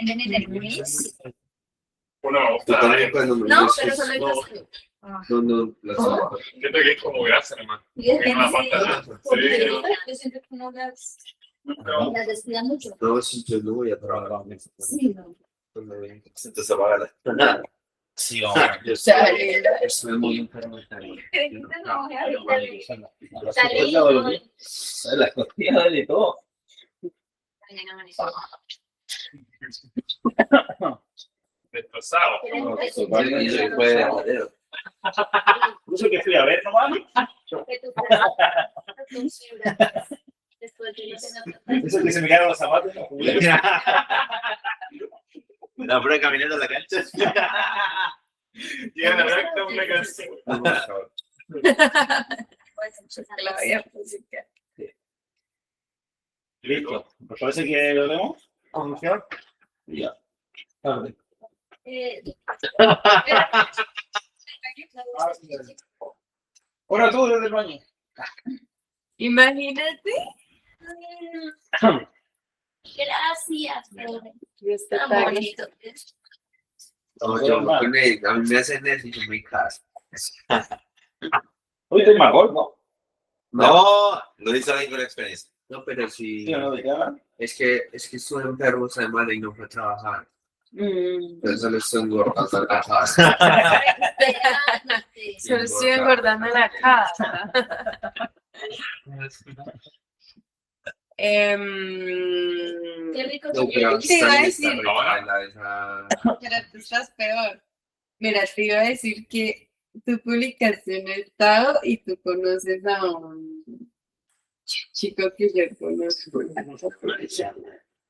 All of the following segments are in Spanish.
¿En el quiz? Bueno, No, pero solo el castigo. No, siento que es como grasa, nomás. Y es que Una sí, pasta. porque Sí. yo siento que no las descuida mucho. No, si yo no voy a trabajar. Sí, no. Entonces apaga la. Sí, vamos. Yo estoy muy enfermo. Las costillas de todo. Destrozado. Incluso que fui a ver nomás. Eso que se me quedaron los zapatos. La prueba caminando a la cancha. Llegan a ver que una canción. Listo. ¿Os parece que lo vemos? Ya. Tarde. Ahora tú desde el baño. Imagínate. Gracias. Está bonito. No, yo a mí me hacen eso y yo me caso. Hoy estoy más gordo. No, lo hizo alguien con experiencia. No, pero sí. ¿Sí o no? ¿De qué hablan? Es que estuve enfermo esa semana y no fue a trabajar. Entonces solo estoy engordando en la casa. Solo estoy engordando en la casa. Qué rico. No, pero Te iba a está decir, rica pero tú estás peor. Mira, te iba a decir que tú publicaste un estado y tú conoces a un chico que yo conozco.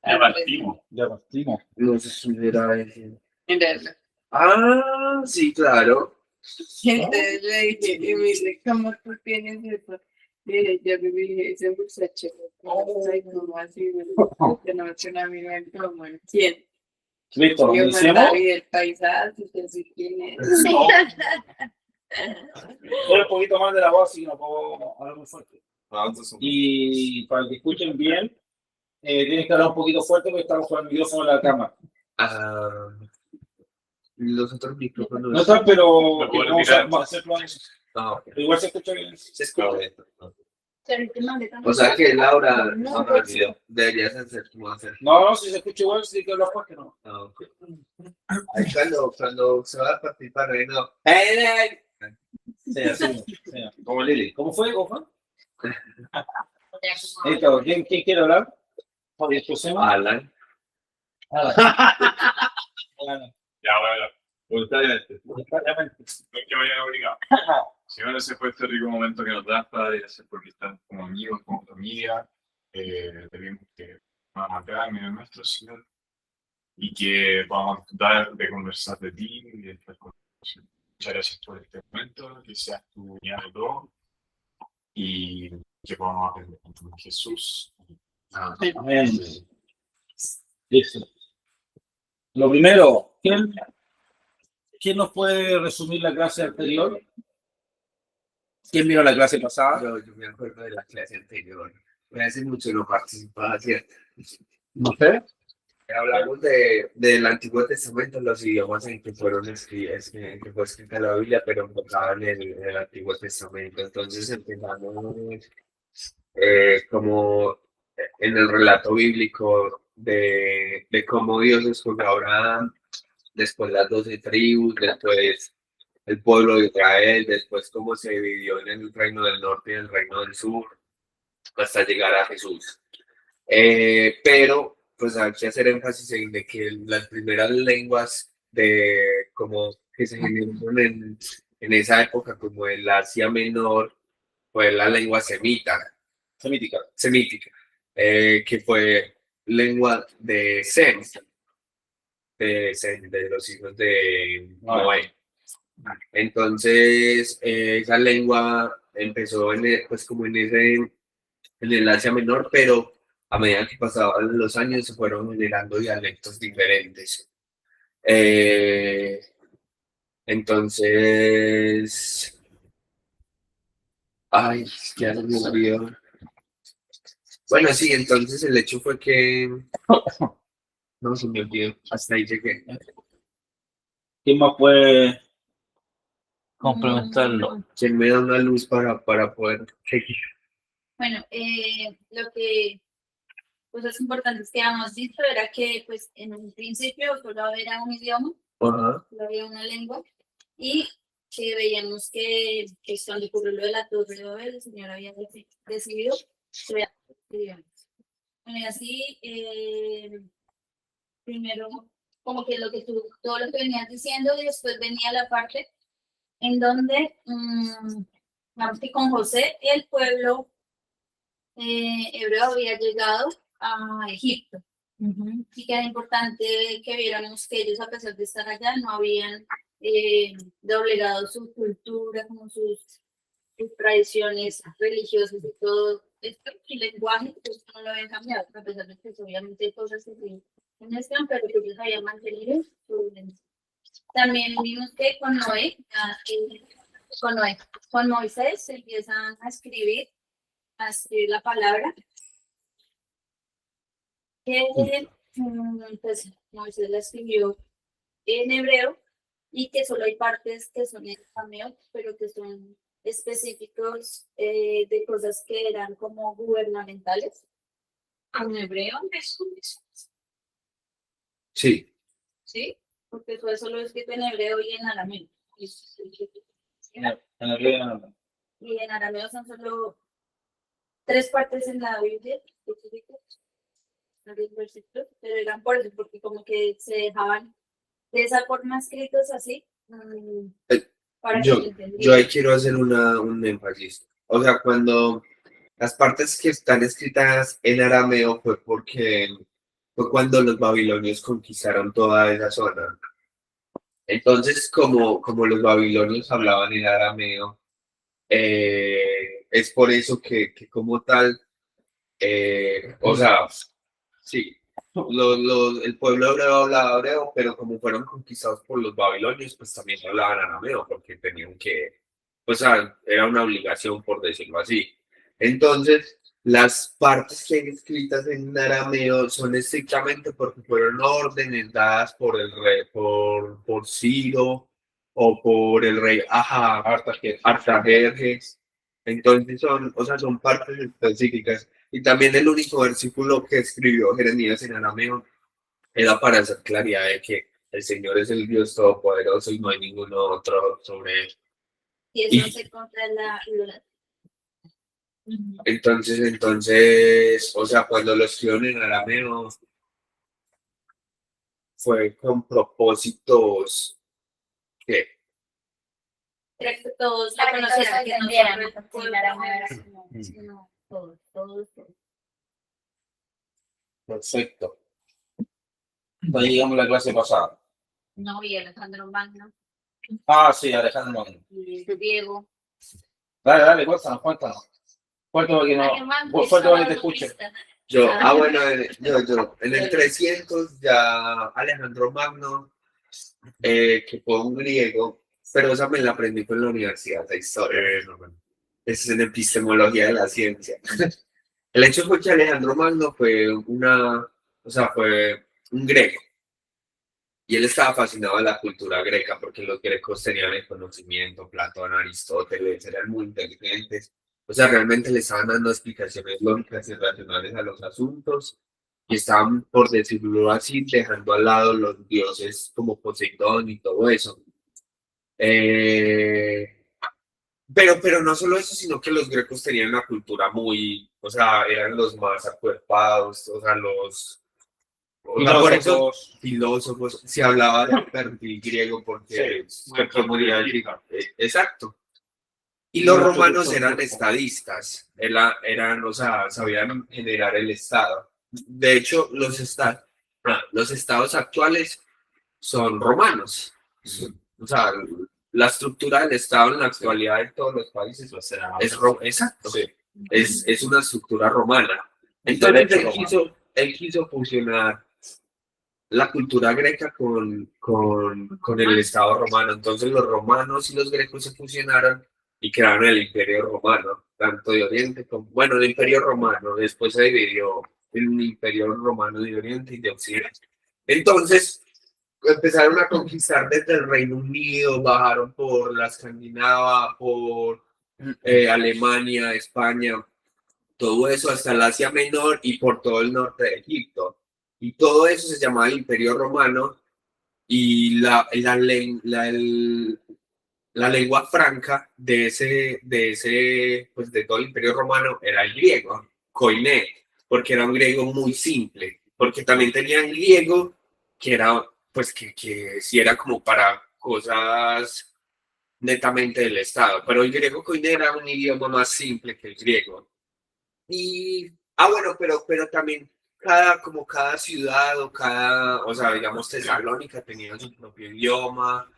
Ya partimos. Ya partimos. No sé si hubiera decir. Míralo. Ah, sí, claro. Entonces le dije, y me dice, ¿cómo tú tienes eso? Mire, yo le dije, ese muchacho, ¿cómo así? Tenemos un amigo en común. ¿Quién? Listo, lo Yo iniciamos. David, el paisaje, que sí quién es. Voy un poquito más de la voz y no puedo hablar muy fuerte. Y para que escuchen bien, tienes que hablar un poquito fuerte porque estamos con el micrófono en la cama. Los otros micrófonos. No está, pero Lo puedo vamos retirar, a hacerlo antes. No, Igual se escucha bien. se escucha. O sea que Laura, no, deberías hacer como hacer. No, si se escucha igual, sí que hablar fuerte, no. No. Ahí cuando se va a participar, no. Sí, así, sí. Como Lili. ¿Cómo fue? Listo, ¿quién quiere hablar? Alan. Ya, bueno. Voluntariamente. No es que me hayan obligado. Si no, ese fue este rico momento que nos das para hacer porque están como amigos, como familia. Tenemos que vamos acá en medio de nuestro Señor y que vamos a disfrutar de conversar de ti y de estar con nosotros. Muchas gracias por este momento, que seas tu guía de todo y que podamos aprender con Jesús. Amén. Listo. Lo primero, ¿quién nos puede resumir la clase anterior? ¿Quién vio la clase pasada? Yo me acuerdo de la clase anterior. Me hace mucho no participaba, ¿cierto? No sé. Hablamos del Antiguo Testamento, los idiomas en que fueron escritos, que fue escrita la Biblia, pero enfocaban en el Antiguo Testamento. Entonces empezamos como en el relato bíblico de cómo Dios escogió a Abraham, después las 12 tribus, después el pueblo de Israel, después cómo se dividió en el reino del norte y el reino del sur, hasta llegar a Jesús. Pero pues hay que hacer énfasis en de que las primeras lenguas de como que se generaron en esa época, como el Asia Menor, fue la lengua semítica, que fue lengua de Sem, de los hijos de Noé. Entonces, esa lengua empezó pues como en el Asia Menor, pero a medida que pasaban los años se fueron generando dialectos diferentes. Entonces, ay, ya se me olvidó. Bueno, sí, entonces el hecho fue que No se me olvidó, hasta ahí llegué. ¿Quién más puede complementarlo? ¿Quién me da una luz para poder seguir? Bueno, lo que cosas importantes que habíamos dicho era que pues en un principio solo era un idioma, Ajá. solo había una lengua, y que veíamos que cuando ocurrió lo de la Torre de Babel, el Señor había decidido crear idiomas. Bueno, y así, primero, como que todo lo que venías diciendo, y después venía la parte en donde, vamos que con José, el pueblo hebreo había llegado a Egipto. Y que era importante que viéramos que ellos, a pesar de estar allá, no habían doblegado su cultura, como sus tradiciones religiosas y todo esto, y lenguaje, pues no lo habían cambiado, a pesar de que obviamente hay cosas que sí mezclan, pero que ellos habían mantenido su lenguaje. También vimos que con Moisés se empiezan a escribir la palabra que pues Moisés la escribió en hebreo, y que solo hay partes que son en arameo, pero que son específicos de cosas que eran como gubernamentales. En hebreo, Sí. ¿sí? Porque todo eso lo he escrito en hebreo y en arameo. Y en arameo son solo 3 partes en la Biblia específicas, varios versículos, pero eran por eso, porque como que se dejaban de esa forma escritos así, para Yo que se entendiera. ahí quiero hacer un énfasis. O sea, cuando las partes que están escritas en arameo fue cuando los babilonios conquistaron toda esa zona. Entonces, como los babilonios hablaban en arameo, es por eso que como tal, o sea, sí, el pueblo hebreo hablaba hebreo, pero como fueron conquistados por los babilonios, pues también hablaban arameo, porque tenían que, pues era una obligación, por decirlo así. Entonces, las partes que hay escritas en arameo son estrictamente porque fueron órdenes dadas por el rey, por Ciro o por el rey Artajerjes. Entonces son partes específicas. Y también el único versículo que escribió Jeremías en arameo era para hacer claridad de que el Señor es el Dios Todopoderoso y no hay ninguno otro sobre él. Y eso se contra la idolatría. Entonces, o sea, cuando lo escribieron en arameo fue con propósitos que Creo que todos Para que todos reconocieran que no entendieran, solo el porque pueblo la hebreo, sino todos. Perfecto. Entonces llegamos a la clase pasada. No, y Alejandro Magno, Ah, sí, Alejandro Magno. y Diego. Dale, cuéntanos. Fuerte para que fuerte para que te escuche. bueno, yo, en el 300 ya Alejandro Magno, que fue un griego, pero esa me la aprendí con la universidad de historia. Es en epistemología de la ciencia. El hecho fue que Alejandro Magno fue fue un griego. Y él estaba fascinado de la cultura greca porque los grecos tenían el conocimiento, Platón, Aristóteles, eran muy inteligentes. O sea, realmente le estaban dando explicaciones lógicas y racionales a los asuntos y estaban, por decirlo así, dejando al lado los dioses como Poseidón y todo eso. Pero no solo eso, sino que los grecos tenían una cultura o sea, eran los más acuerpados, o sea, por eso filósofos, se hablaba del perfil griego porque exacto. Y los romanos eran estadistas, o sea, sabían generar el Estado. De hecho, los estados actuales son romanos. O sea, la estructura del Estado en la actualidad en todos los países exacto. Sí. Es una estructura romana. Entonces él quiso fusionar la cultura greca con el Estado romano. Entonces los romanos y los grecos se fusionaron y crearon el Imperio Romano, tanto de Oriente como, el Imperio Romano, después se dividió en un Imperio Romano de Oriente y de Occidente. Entonces, empezaron a conquistar desde el Reino Unido, bajaron por la Escandinava, por Alemania, España, todo eso hasta el Asia Menor y por todo el norte de Egipto. Y todo eso se llamaba el Imperio Romano y la lengua franca pues de todo el Imperio Romano era el griego, koiné, porque era un griego muy simple, porque también tenían griego que era, pues que sí era como para cosas netamente del Estado, pero el griego koiné era un idioma más simple que el griego. Y, bueno, pero también como cada ciudad o sea, digamos, Tesalónica tenía su propio idioma.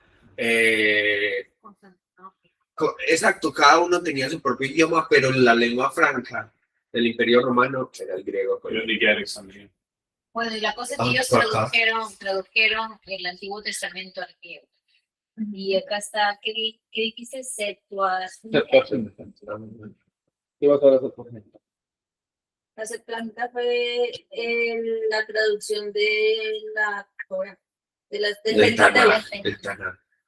Exacto, cada uno tenía su propio idioma, pero la lengua franca del Imperio Romano era el griego. Yo llegué a Alexandria. Bueno, y la cosa es que ellos tradujeron el Antiguo Testamento al griego. Y acá está, ¿qué dijiste? Septuaginta. ¿Qué va a ser la Septuaginta? La Septuaginta fue la traducción de la Torá, del Pentateuco.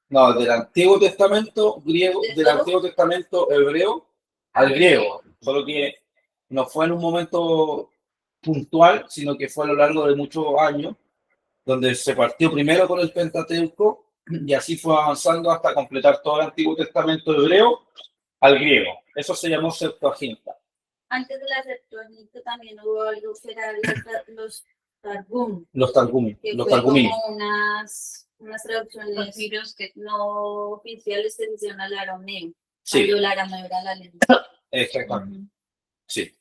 No, del Antiguo Testamento griego, del Antiguo Testamento hebreo al griego. Solo que no fue en un momento puntual, sino que fue a lo largo de muchos años, donde se partió primero con el Pentateuco y así fue avanzando hasta completar todo el Antiguo Testamento hebreo al griego. Eso se llamó Septuaginta. Antes de la Septuaginta también hubo algo que eran los Targum. Los Targumí. Los Targumí. Unas traducciones que no oficiales se hicieron al arameo. Sí. El arameo era la lengua. Exactamente. Sí.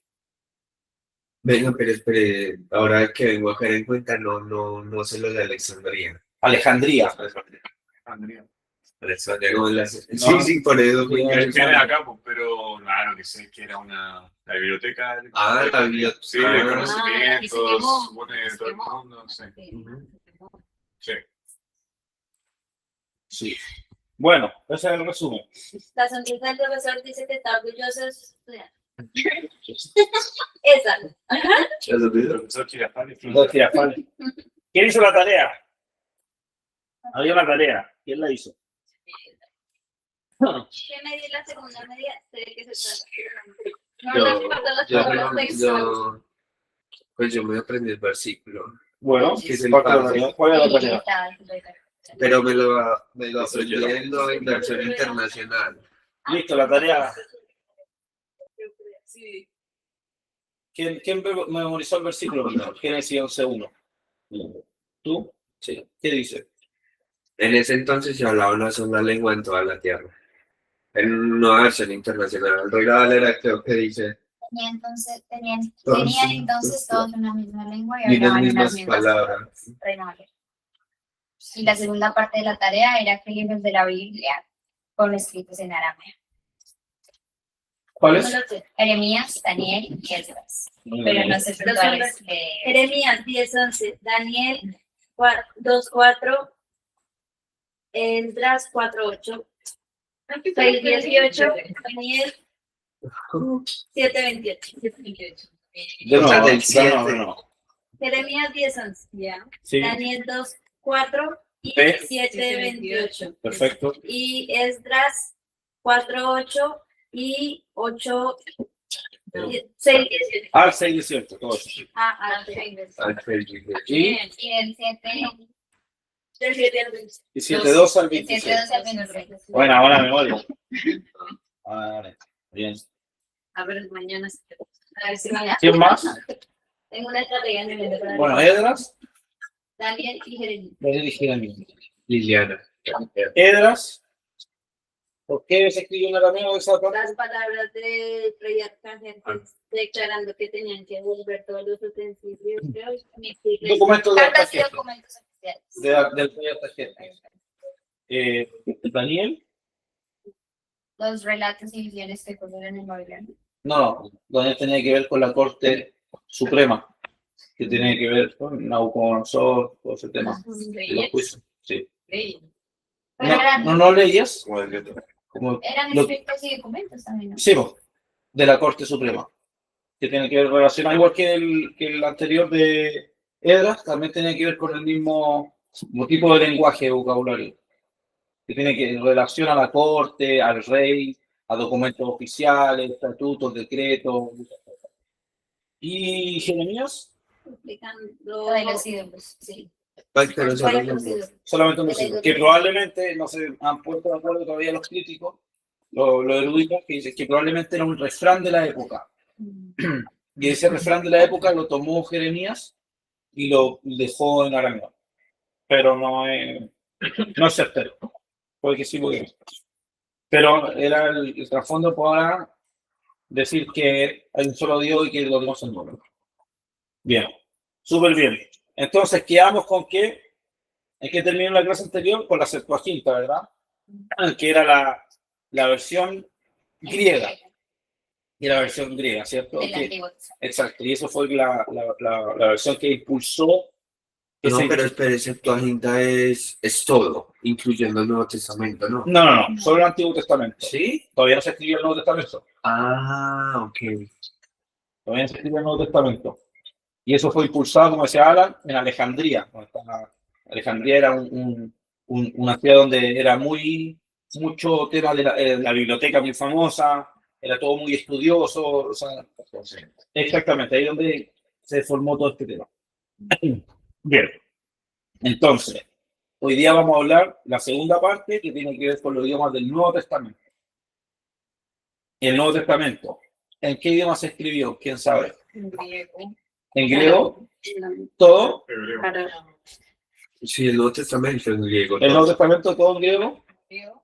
Venga, pero espere, ahora que vengo a caer en cuenta, no sé lo de Alexandria. Alejandría. Alexandria, como sí, por eso. Tiene acá, pero claro, que sé que era la biblioteca. La biblioteca. Sí, de conocimientos, supone de todo el mundo, sí. Sí. Sí. Bueno, ese es el resumen. La sonrisa del profesor dice que está orgulloso de sus estudiantes. Esa. El profesor Chirafali. ¿Quién hizo la tarea? Había una tarea. ¿Quién la hizo? ¿Qué media la segunda media? Sé que se trata. Pues yo me aprendí el versículo. Bueno, que es el ¿cuál es la tarea? Pero me lo aprendí en la versión internacional. Listo, la tarea. Sí. ¿Quién memorizó el versículo? Génesis 11:1. ¿Tú? Sí. ¿Qué dice? En ese entonces se hablaba una sola lengua en toda la tierra. En una versión internacional. El Rey Valera creo que dice. Tenían entonces todos una misma lengua y Y las hablaban mismas unas mismas palabras. palabras. Y la segunda parte de la tarea era que libros de la Biblia fueron escritos en arameo. ¿Cuál es? Jeremías, Daniel y Esdras. Pero no sé cuáles. Jeremías 10:11, Daniel 2:4, Esdras 4:8, 6:18, Daniel 7:28. No. Jeremías 10:11, ya. Sí. Daniel 2:4 y 7:28. Perfecto. Y Esdras 4:8 y 8. 6:18. Al 6:18, todo eso. Al 6:18. Y el 7. Del 7 al 20. y 7:2 al 26. 7:2 al 26. Buena memoria. Vale, bien. A ver, mañana. A ver si mañana. ¿Quién más? Tengo una estrategia en mente para Bueno, Esdras. Daniel y Jeremías. Daniel y Jeremías. Liliana. Esdras. ¿Por qué se escribió en arameo esa parte? Las palabras del rey Arcángel declarando que tenían que volver todos los utensilios. Documentos de Cartas y Arcángel. documentos oficiales. Del rey Arcángel. Daniel. Los relatos y visiones que ocurrieron en Babilonia. No, Daniel tenía que ver con la Corte Suprema, que tenía que ver con Nabucodonosor, todo ese tema. De los juicios. Sí. No leyes. Como Eran escritos y documentos también, ¿no? sí, de la Corte Suprema, que tiene que ver relacionado, igual que el anterior de Edras también tiene que ver con el mismo tipo de lenguaje, vocabulario, que tiene que relación a la corte, al rey, a documentos oficiales, estatutos, decretos. ¿Y Jeremías? Explicando de los ídolos, sí. Pero solo Los uno. ídolos. Solamente un versículo, que probablemente no se han puesto de acuerdo todavía los críticos, los eruditos, que dicen que probablemente era un refrán de la época. Y ese refrán de la época lo tomó Jeremías y lo dejó en arameo. Pero no es certero. Puede que sí, puede que no. Pero era el trasfondo para decir que hay un solo Dios y que los demás son nuevos. Bien, súper bien. Entonces, quedamos con que, en que terminó la clase anterior con la Septuaginta, ¿verdad? Que era la versión griega. Y la versión griega, ¿cierto? Del Antiguo Testamento. Exacto, y eso fue la versión que impulsó. No, pero espere, Septuaginta es todo, incluyendo el Nuevo Testamento, ¿no? No, solo el Antiguo Testamento. ¿Sí? Todavía no se escribió el Nuevo Testamento. Ah, ok. Todavía no se escribió el Nuevo Testamento. Y eso fue impulsado, como decía Alan, en Alejandría. Alejandría era una ciudad donde era mucho tema de la biblioteca muy famosa, era todo muy estudioso. O sea, exactamente, ahí es donde se formó todo este tema. Bien, entonces, hoy día vamos a hablar la segunda parte que tiene que ver con los idiomas del Nuevo Testamento. El Nuevo Testamento, ¿en qué idioma se escribió? ¿Quién sabe? En griego. ¿En griego? ¿Todo? Hebreo. Para Sí, el Nuevo Testamento en griego. ¿El Nuevo Testamento todo en griego? griego.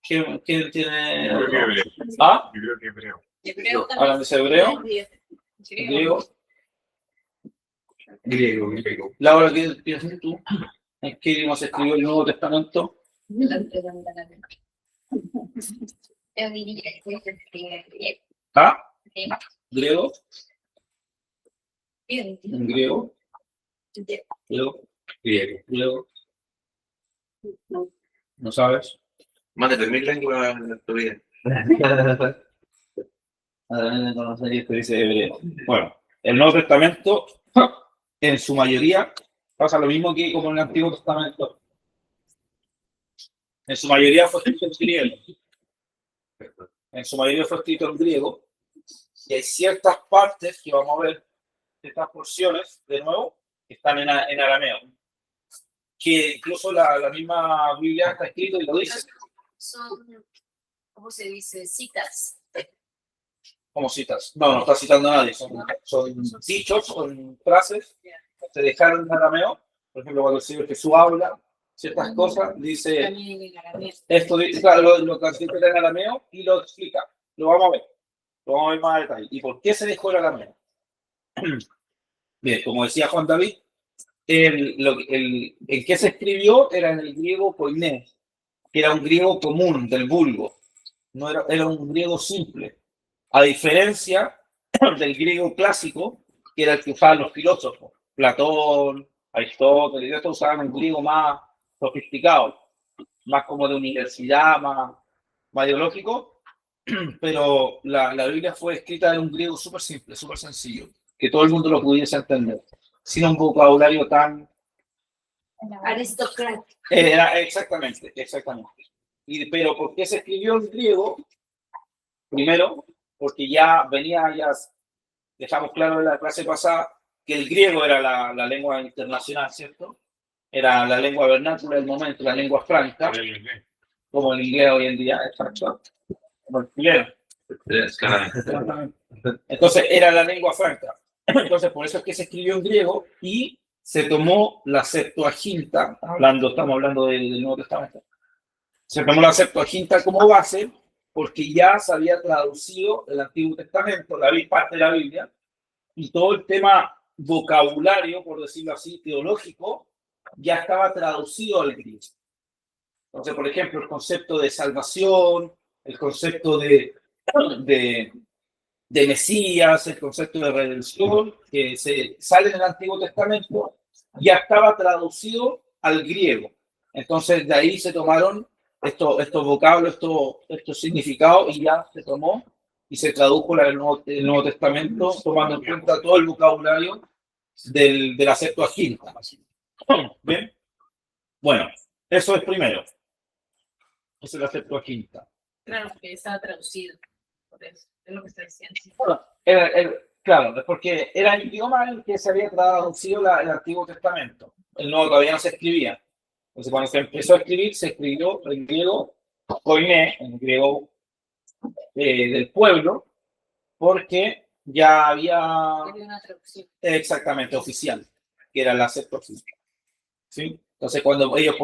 ¿Quién tiene? Yo creo que hebreo. ¿Ah? Yo creo que hebreo. Hebreo ¿Hablan de hebreo? griego. ¿Griego? Griego. Laura, ¿qué piensas tú? ¿En qué idioma se escribió el Nuevo Testamento? Yo diría que se escribe en griego. ¿Ah? Griego. ¿Griego? Sí. ¿En griego? ¿Griego? ¿Griego? ¿No sabes? Más de 1000 lenguas en la actualidad. Además de conocer esto dice hebreo. Bueno, el Nuevo Testamento, en su mayoría, pasa lo mismo que como en el Antiguo Testamento. En su mayoría fue escrito en griego. En su mayoría fue escrito en griego. Y hay ciertas partes que vamos a ver, estas porciones, de nuevo, que están en arameo. Que incluso la misma Biblia está escrito y lo dice. Son, ¿cómo se dice? Citas. Como citas. No está citando a nadie. Son dichos, son frases que se dejaron en arameo. Por ejemplo, cuando el Señor Jesús habla ciertas cosas, dice También en arameo. esto, claro, lo transcribe en arameo y lo explica. Lo vamos a ver. Lo vamos a ver más a detalle. ¿Y por qué se dejó el arameo? Bien, como decía Juan David, el que se escribió era en el griego koiné, que era un griego común, del vulgo. No era un griego simple. A diferencia del griego clásico, que era el que usaban los filósofos, Platón, Aristóteles, estos usaban un griego más sofisticado, más como de universidad, más ideológico, pero la Biblia fue escrita en un griego súper simple, súper sencillo, que todo el mundo lo pudiese entender, sin un vocabulario tan... Aristócrata. Exactamente. Pero ¿por qué se escribió en griego? Primero, porque ya dejamos claro en la clase pasada, que el griego era la lengua internacional, ¿cierto? Era la lengua vernácula del momento, la lengua franca, como el inglés hoy en día, exacto. Como el chileno. Entonces, era la lengua franca. Entonces, por eso es que se escribió en griego y se tomó la Septuaginta, estamos hablando del Nuevo Testamento. Se tomó la Septuaginta como base porque ya se había traducido el Antiguo Testamento, parte de la Biblia, y todo el tema vocabulario, por decirlo así, teológico, ya estaba traducido al griego. Entonces, por ejemplo, el concepto de salvación, el concepto de Mesías, el concepto de redención, que se sale en el Antiguo Testamento, ya estaba traducido al griego. Entonces, de ahí se tomaron estos vocablos, estos significados, y ya se tomó y se tradujo el Nuevo Testamento, tomando en cuenta todo el vocabulario de la Septuaginta. ¿Bien? Bueno, eso es primero. Esa es la Septuaginta. Claro, que estaba traducido. Por eso, es lo que está diciendo. Bueno, claro, porque era el idioma en el que se había traducido el Antiguo Testamento. El Nuevo todavía no se escribía. Entonces, cuando se empezó a escribir, se escribió en griego koiné, en griego del pueblo, porque ya había Había una traducción. exactamente oficial, que era la Septuaginta. ¿Sí? Entonces, cuando ellos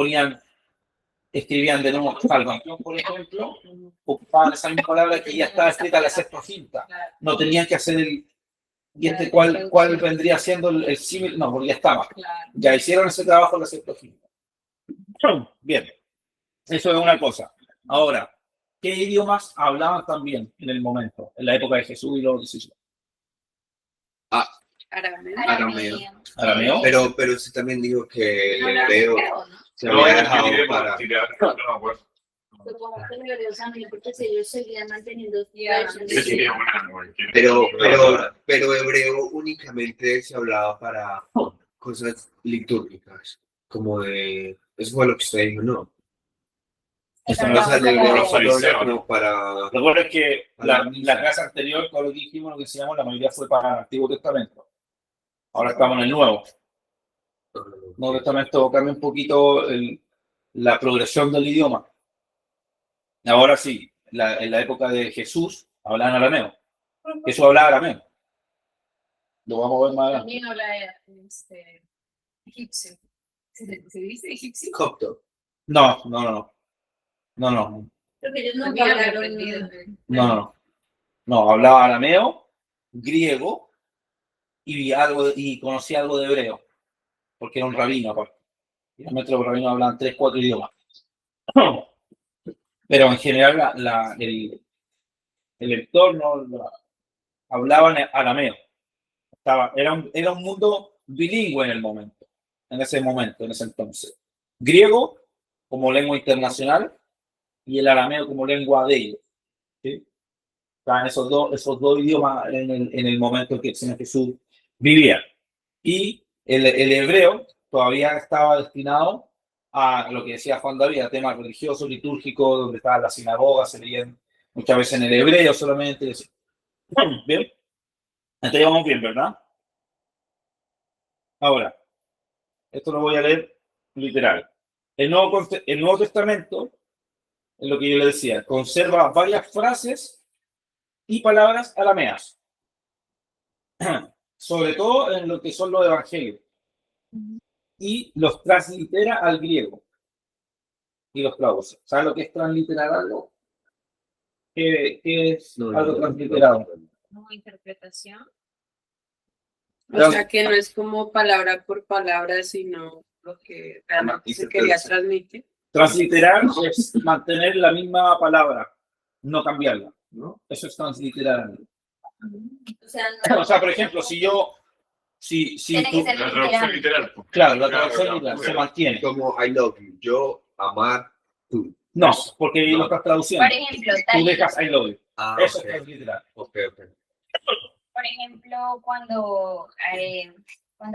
escribían de nuevo salvación, por ejemplo, ocupaban esa misma palabra que ya estaba escrita en la Septuaginta. Claro, No tenían que hacer cuál vendría siendo el símil, no, porque ya estaba. claro. Ya hicieron ese trabajo en la Septuaginta. Bien, eso es una cosa. Ahora, ¿qué idiomas hablaban también en el momento, en la época de Jesús y los discípulos? Arameo. Arameo. Arameo. Pero usted también dijo que el Hablar hebreo hebreo, ¿no? se No, había es dejado que para... no me acuerdo. Supongo que el hebreo también, porque si ellos seguían manteniendo Ya, Yo tenía una, porque- Pero hebreo únicamente se hablaba para cosas litúrgicas, como de... Eso fue lo que usted dijo, ¿no? Eso O no sea, el como hebreo los solo era fariseos, como para... Recuerden que Para la clase anterior, todo lo que dijimos, lo que enseñamos, la mayoría fue para el Antiguo Testamento. Ahora estamos en el Nuevo. El Nuevo Testamento cambia un poquito la progresión del idioma. Ahora sí, en la época de Jesús, hablaban arameo. Jesús hablaba arameo. Lo vamos a ver más adelante. También habla egipcio. ¿Se dice egipcio? Copto. No. Creo que ellos nunca También había hablaron. aprendido. No, hablaba arameo, griego y conocía algo de hebreo, porque era un rabino aparte. Y realmente los rabinos hablaban 3, 4 idiomas. Pero en general el entorno hablaban arameo. Era un mundo bilingüe en ese entonces. Griego como lengua internacional y el arameo como lengua de ellos. ¿Sí? Estaban esos dos idiomas en el momento en que el Señor Jesús vivía. Y el hebreo todavía estaba destinado a lo que decía Juan David, a temas religiosos, litúrgicos, donde estaban las sinagogas, se leían muchas veces en el hebreo solamente. ¿Bien? Entonces vamos bien, ¿verdad? Ahora, esto lo voy a leer literal. El Nuevo Testamento, es lo que yo le decía, conserva varias frases y palabras arameas, sobre todo en lo que son los evangelios, y los translitera al griego y los traduce. ¿Sabes lo que es transliterar algo? ¿Qué es algo transliterado? Como interpretación. Pero- O sea que no es como palabra por palabra, sino lo que realmente se quería transmitir. Transliterar es mantener la misma palabra, no cambiarla, ¿no? Eso es transliterar. O sea, no. O sea, por ejemplo, si Tiene que ser La traducción literal. pues. claro, la traducción literal se mantiene. Como I love you, yo, amar, tú. No, porque lo estás traduciendo. Por ejemplo, Tú dejas I love you. Ah, Eso ok, es transliterar. ok. por ejemplo, cuando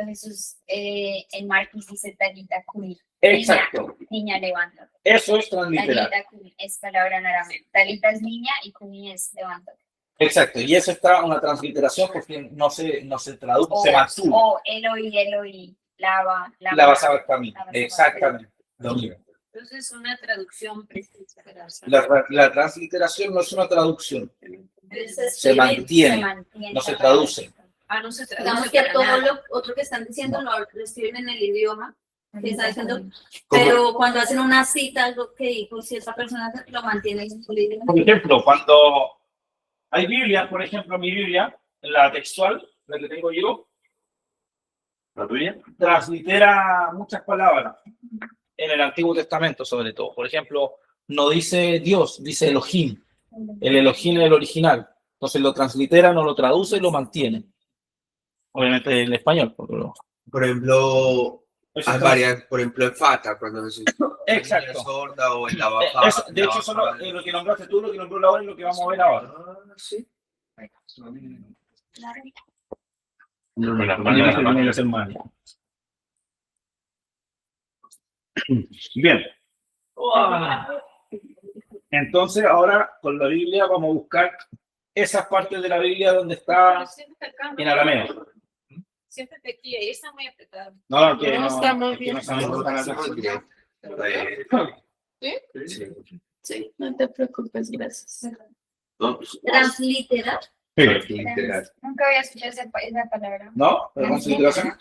Jesús en Marcos dice Talita Kumi, Exacto. niña levántate. Eso es transliterar. Talita Kumi es palabra en arameo. Talita es niña y Kumi es levántate. Exacto. Y eso está una transliteración porque no se traduce, se mantuvo. O Eloi, lava La vas a ver también. Lava sabor. Exactamente. Lo mismo. Entonces es una traducción precisa. La transliteración no es una traducción, Entonces, Se mantiene, no se traduce. Ah, no se traduce. Digamos que para todo nada. lo otro que están diciendo lo escriben en el idioma que está diciendo, ¿Cómo? pero cuando hacen una cita, algo que dijo, si esa persona lo mantiene en su idioma. Por ejemplo, cuando hay Biblia, por ejemplo, mi Biblia, la textual, la que tengo yo, la tuya, translitera muchas palabras en el Antiguo Testamento, sobre todo. Por ejemplo, no dice Dios, dice Elohim. El Elohim es el original. Entonces lo translitera, no lo traduce y lo mantiene. Obviamente en español. Por ejemplo, Eso hay está- varias, por ejemplo, en Fata, cuando se Exacto. sorda o en la De hecho, eso es lo que nombraste tú, lo que nombró Laura y lo que vamos a ver ahora. Sí. Con las Y manos no en se la tiene que mano. hacer mal. Bien. Entonces, ahora con la Biblia vamos a buscar esas partes de la Biblia donde está en arameo. Siéntate aquí, ahí está muy apretado. No, que No, no, estamos que bien. no sabemos ganar. Sí, no te preocupes, gracias. Transliterar. Literal. Nunca había escuchado esa palabra. ¿No? ¿Transliteración?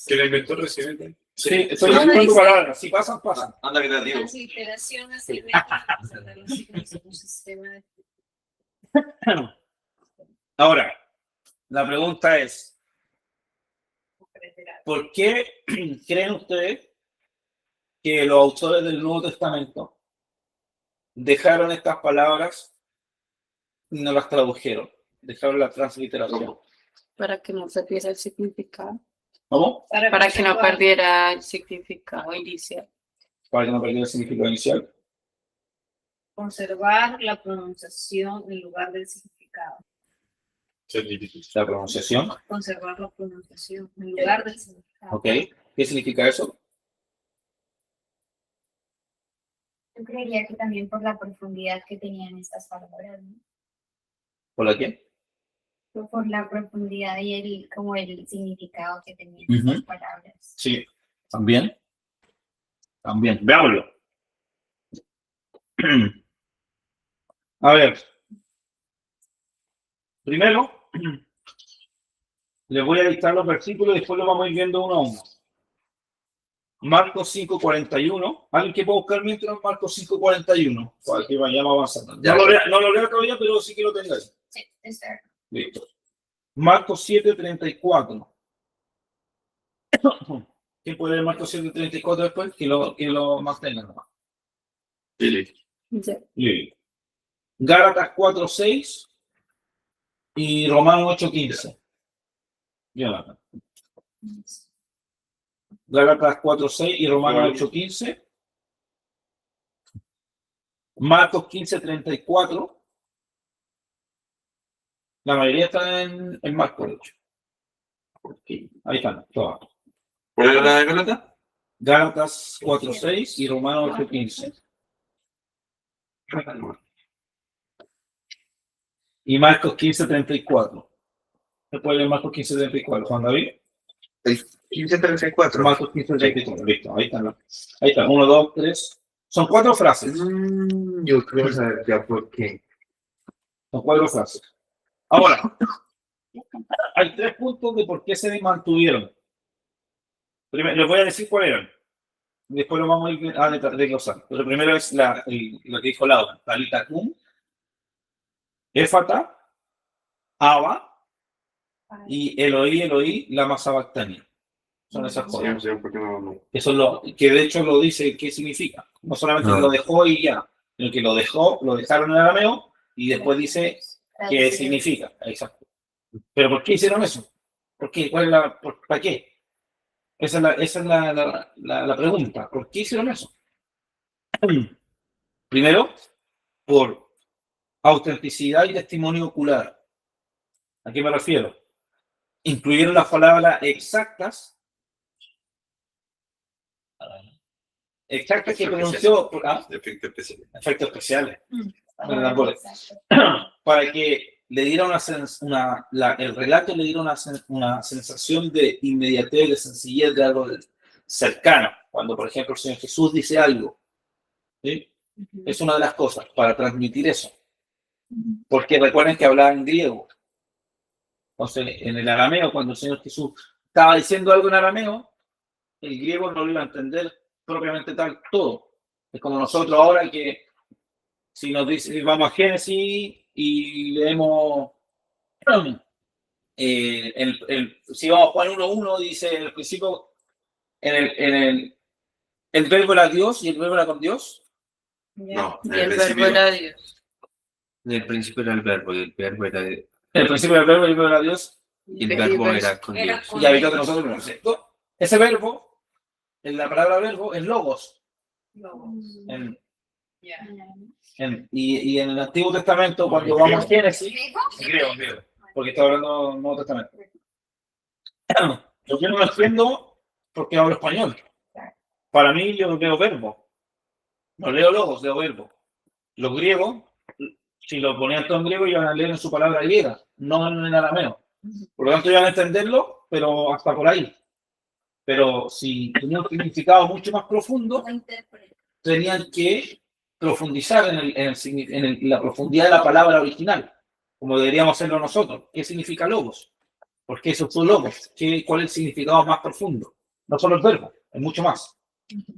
¿Que la inventó recién? Sí, estoy buscando palabras. Si pasan, pasan. Anda, que te digo. Transliteración es el método de un sistema de Ahora, la pregunta es, ¿por qué creen ustedes que los autores del Nuevo Testamento dejaron estas palabras y no las tradujeron? Dejaron la transliteración. Para que no se pierda el significado. ¿Cómo? Para que no perdiera el significado inicial. Para que no perdiera el significado inicial. conservar la pronunciación en lugar del significado. La pronunciación. Conservar la pronunciación en lugar del significado. ¿Ok? ¿Qué significa eso? Yo creería que también por la profundidad que tenían estas palabras, ¿no? ¿Por la qué? Por la profundidad y el significado que tenían Ujú. estas palabras. Sí. ¿También? También. Veámoslo. A ver. Primero, les voy a dictar los versículos y después los vamos a ir viendo uno a uno. Marcos 5:41. ¿Alguien que pueda buscar mientras Marcos 5:41? Para que vayamos avanzando. No lo leo todavía, pero sí que lo tengáis. Sí, está. Listo. Marcos 7:34. ¿Quién puede leer Marcos 7:34 después? Que lo mantengan nomás. Ya. Listo. Gálatas 4:6 y Romanos 8:15. Jonathan. Gálatas 4:6 y Romanos 8:15. Marcos 15:34. La mayoría están en Marcos, de hecho. Ahí están, todas. ¿Cuál era la de Galata? Gálatas 4:6 y Romanos 8:15. Y Marcos 15:34. ¿Se puede leer Marcos 15:34, Juan David? 15:34. Marcos 15:34. Listo, ahí están. Ahí están. 1, 2, 3. Son 4 frases. Yo creo saber ya por qué. Son 4 frases. Ahora, hay 3 puntos de por qué se mantuvieron. Primero, les voy a decir cuáles eran. Después lo vamos a ir a desglosar. Pero primero es lo que dijo Laura. Talita cum, Éfata, Abba y Eloí, lama sabactani. Son esas cosas. Eso es lo que de hecho lo dice qué significa. No solamente que lo dejó y ya, sino que lo dejaron en arameo y después dice qué significa. Exacto. Pero ¿por qué hicieron eso? ¿Por qué? ¿Para qué? Esa es la pregunta. ¿Por qué hicieron eso? Primero, por autenticidad y testimonio ocular. ¿A qué me refiero? Incluyeron las palabras exactas que pronunció efectos especiales para que le diera el relato le diera una sensación de inmediatez, de sencillez, de algo cercano. Cuando, por ejemplo, el Señor Jesús dice algo, ¿sí? Es una de las cosas para transmitir eso. Porque recuerden que hablaba en griego. Entonces, en el arameo, cuando el Señor Jesús estaba diciendo algo en arameo, el griego no lo iba a entender propiamente tal todo. Es como nosotros ahora que si nos dice, vamos a Génesis y leemos si vamos a Juan 1:1 dice en el principio el verbo era Dios y el verbo era con Dios. No, Y el verbo era Dios. En el principio era el verbo y el verbo era En el principio era el verbo y el verbo era Dios. y el verbo era con Dios. Y habitó entre nosotros. Ese verbo, en la palabra verbo, es logos. Y en el Antiguo Testamento, cuando vamos a Génesis, griego, porque está hablando del Nuevo Testamento. Yo no lo entiendo porque hablo español. Para mí yo leo verbo. No leo logos, leo verbo. Los griegos, si lo ponían todo en griego, iban a leer en su palabra griega, no en arameo. Por lo tanto, iban a entenderlo, pero hasta por ahí. Pero si tenía un significado mucho más profundo, Como intérprete. tenían que profundizar en la profundidad de la palabra original, como deberíamos hacerlo nosotros. ¿Qué significa logos? ¿Por qué esos son logos? ¿Cuál es el significado más profundo? No solo el verbo, es mucho más.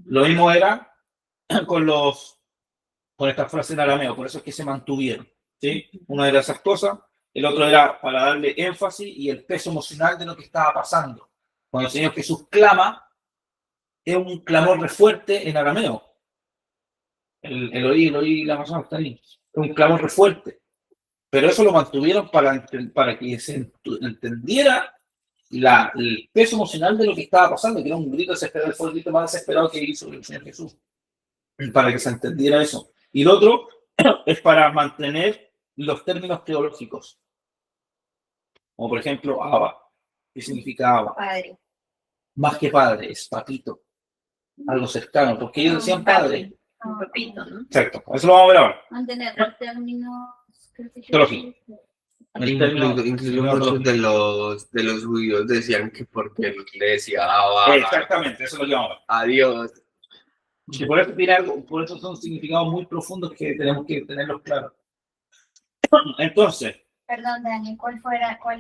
Lo mismo era con estas frases en arameo, por eso es que se mantuvieron. ¿Sí? Una de esas cosas. El otro era para darle énfasis y el peso emocional de lo que estaba pasando. Cuando el Señor Jesús clama, es un clamor re fuerte en arameo. El oí, la Amazon está ahí. Es un clamor re fuerte. Pero eso lo mantuvieron para que se entendiera el peso emocional de lo que estaba pasando, que era un grito desesperado, fue el grito más desesperado que hizo el Señor Jesús. Para que se entendiera eso. Y lo otro es para mantener los términos teológicos. Como por ejemplo, Abba. ¿Qué significa Abba? Padre. Más que padre, es papito. Algo cercano, porque ellos decían padre. Un papito, ¿no? Exacto, eso lo vamos a ver ahora. Mantener los términos. Teológico. Incluso muchos de los judíos decían que porque le decía Abba, Exactamente, eso es lo que vamos a ver. adiós. Y por eso tiene algo, por eso son significados muy profundos que tenemos que tenerlos claros. Entonces, Perdón, Dani, ¿cuál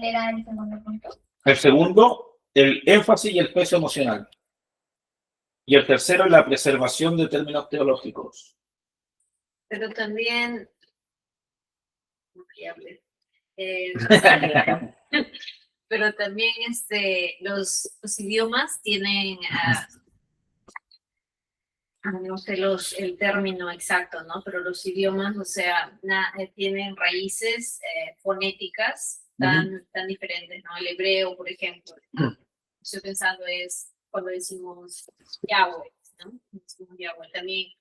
era el segundo punto? el segundo, el énfasis y el peso emocional. Y el tercero, la preservación de términos teológicos. Pero también, pero también los idiomas tienen, no sé el término exacto, ¿no? Pero los idiomas, o sea, tienen raíces fonéticas tan diferentes, ¿no? El hebreo, por ejemplo, estoy pensando es cuando decimos Yahweh, ¿no? Decimos Yahweh. También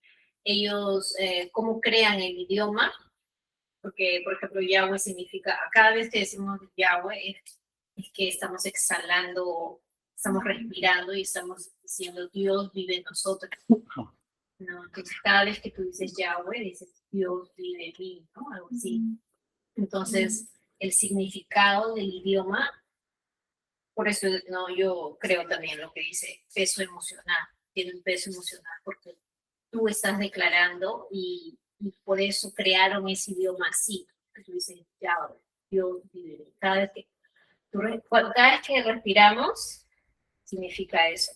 ellos, cómo crean el idioma, porque, por ejemplo, Yahweh significa, cada vez que decimos Yahweh, es que estamos exhalando, estamos respirando y estamos diciendo Dios vive en nosotros. ¿No? Entonces, cada vez que tú dices Yahweh, dices Dios vive en mí, ¿no? Algo así. Entonces, el significado del idioma, por eso no, yo creo también lo que dice peso emocional, tiene un peso emocional, porque tú estás declarando y por eso crearon ese idioma así, que tú dices Yahweh, Dios vive en mí. Cada vez que respiramos, significa eso.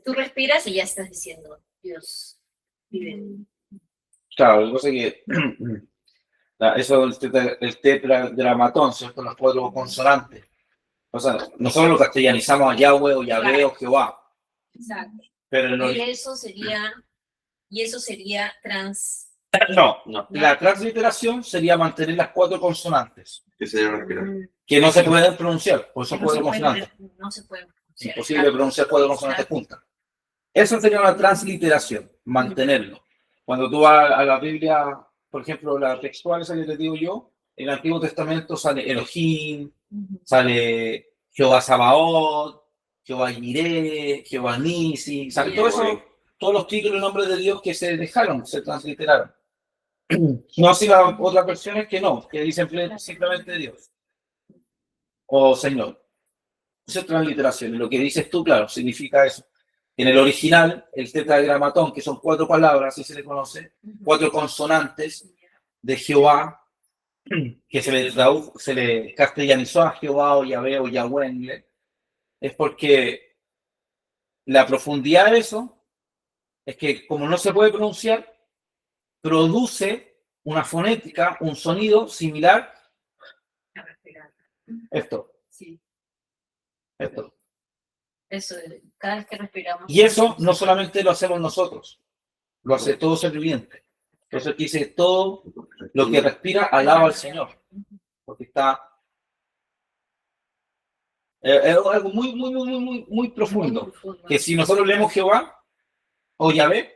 Tú respiras y ya estás diciendo, Dios vive en mí. Claro, lo que pasa es que eso el tetragramatón, ¿cierto? Los cuatro consonantes. O sea, nosotros lo castellanizamos a Yahweh o Yahvé o Jehová. Exacto. Pero Y eso sería no. La transliteración sería mantener las cuatro consonantes Que se respirar. que no se pueden pronunciar, por eso cuatro consonantes. No se puede pronunciar. Imposible pronunciar cuatro consonantes juntas. Eso sería una transliteración, mantenerlo. Cuando tú vas a la Biblia, por ejemplo, la textual, esa que te digo yo, en el Antiguo Testamento sale Elohim, sale Jehová Sabaoth, Jehová Jireh, Jehová Nisi, sale todo eso, todos los títulos y nombres de Dios que se dejaron, se transliteraron. No así las otras versiones que no, que dicen simplemente Dios o Señor. Esa es transliteración, y lo que dices tú, claro, significa eso. En el original, el tetragramatón, que son cuatro palabras, así se le conoce, cuatro consonantes de Jehová, que se le castellanizó a Jehová o Yahvé o Yahweh en inglés, es porque la profundidad de eso es que, como no se puede pronunciar, produce una fonética, un sonido similar A respirar. esto. Sí, Esto. eso, cada vez que respiramos. Y eso no solamente lo hacemos nosotros, lo hace todo ser viviente. Entonces dice, todo lo que respira alaba al Señor, porque está es algo muy profundo, que si nosotros leemos Jehová o Yahvé,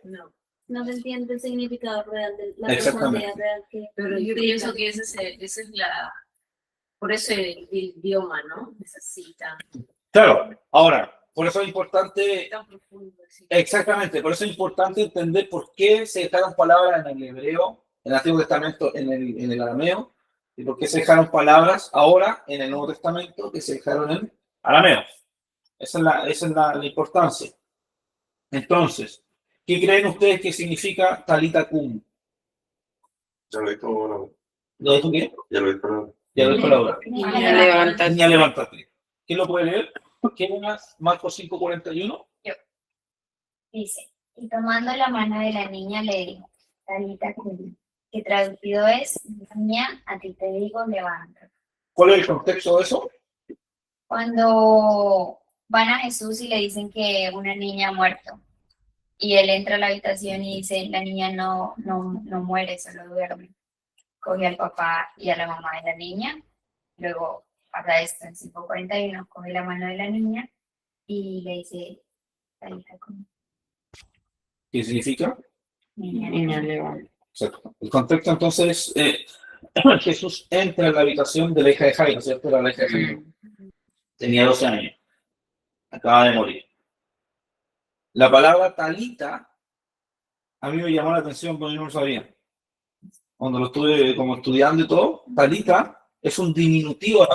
No se entiende el significado real de la Exactamente. profundidad real que. Pero yo pienso que esa es Por eso el idioma, ¿no? Es así Claro, ahora, por eso es importante, tan profundo. Así. exactamente, por eso es importante entender por qué se dejaron palabras en el hebreo, en el Antiguo Testamento, en el arameo, y por qué se dejaron palabras ahora en el Nuevo Testamento que se dejaron en arameo. Esa es la importancia. Entonces, ¿qué creen ustedes que significa Talita Kum? Ya lo dijo, ¿Lo dijo qué? ya lo dijo. Ya lo dijo Laura. Niña, levántate. Niña, levántate. ¿Quién lo puede leer? ¿Quién es Marcos 5:41? Dice, y tomando la mano de la niña le dijo, Talita cumi, que traducido es, niña, a ti te digo, levántate. ¿Cuál es el contexto de eso? Cuando van a Jesús y le dicen que una niña ha muerto, y él entra a la habitación y dice, la niña no muere, solo duerme. Coge al papá y a la mamá de la niña, luego pasa esto en 5:41, coge la mano de la niña y le dice, Talita cumi, ¿Qué significa? niña, levántate. Exacto. El contexto entonces Jesús entra en la habitación de la hija de Jairo, ¿cierto? Era la hija de Jairo. Tenía 12 años. Acaba de morir. La palabra talita a mí me llamó la atención porque yo no lo sabía. Cuando lo estuve como estudiando y todo, talita es un diminutivo,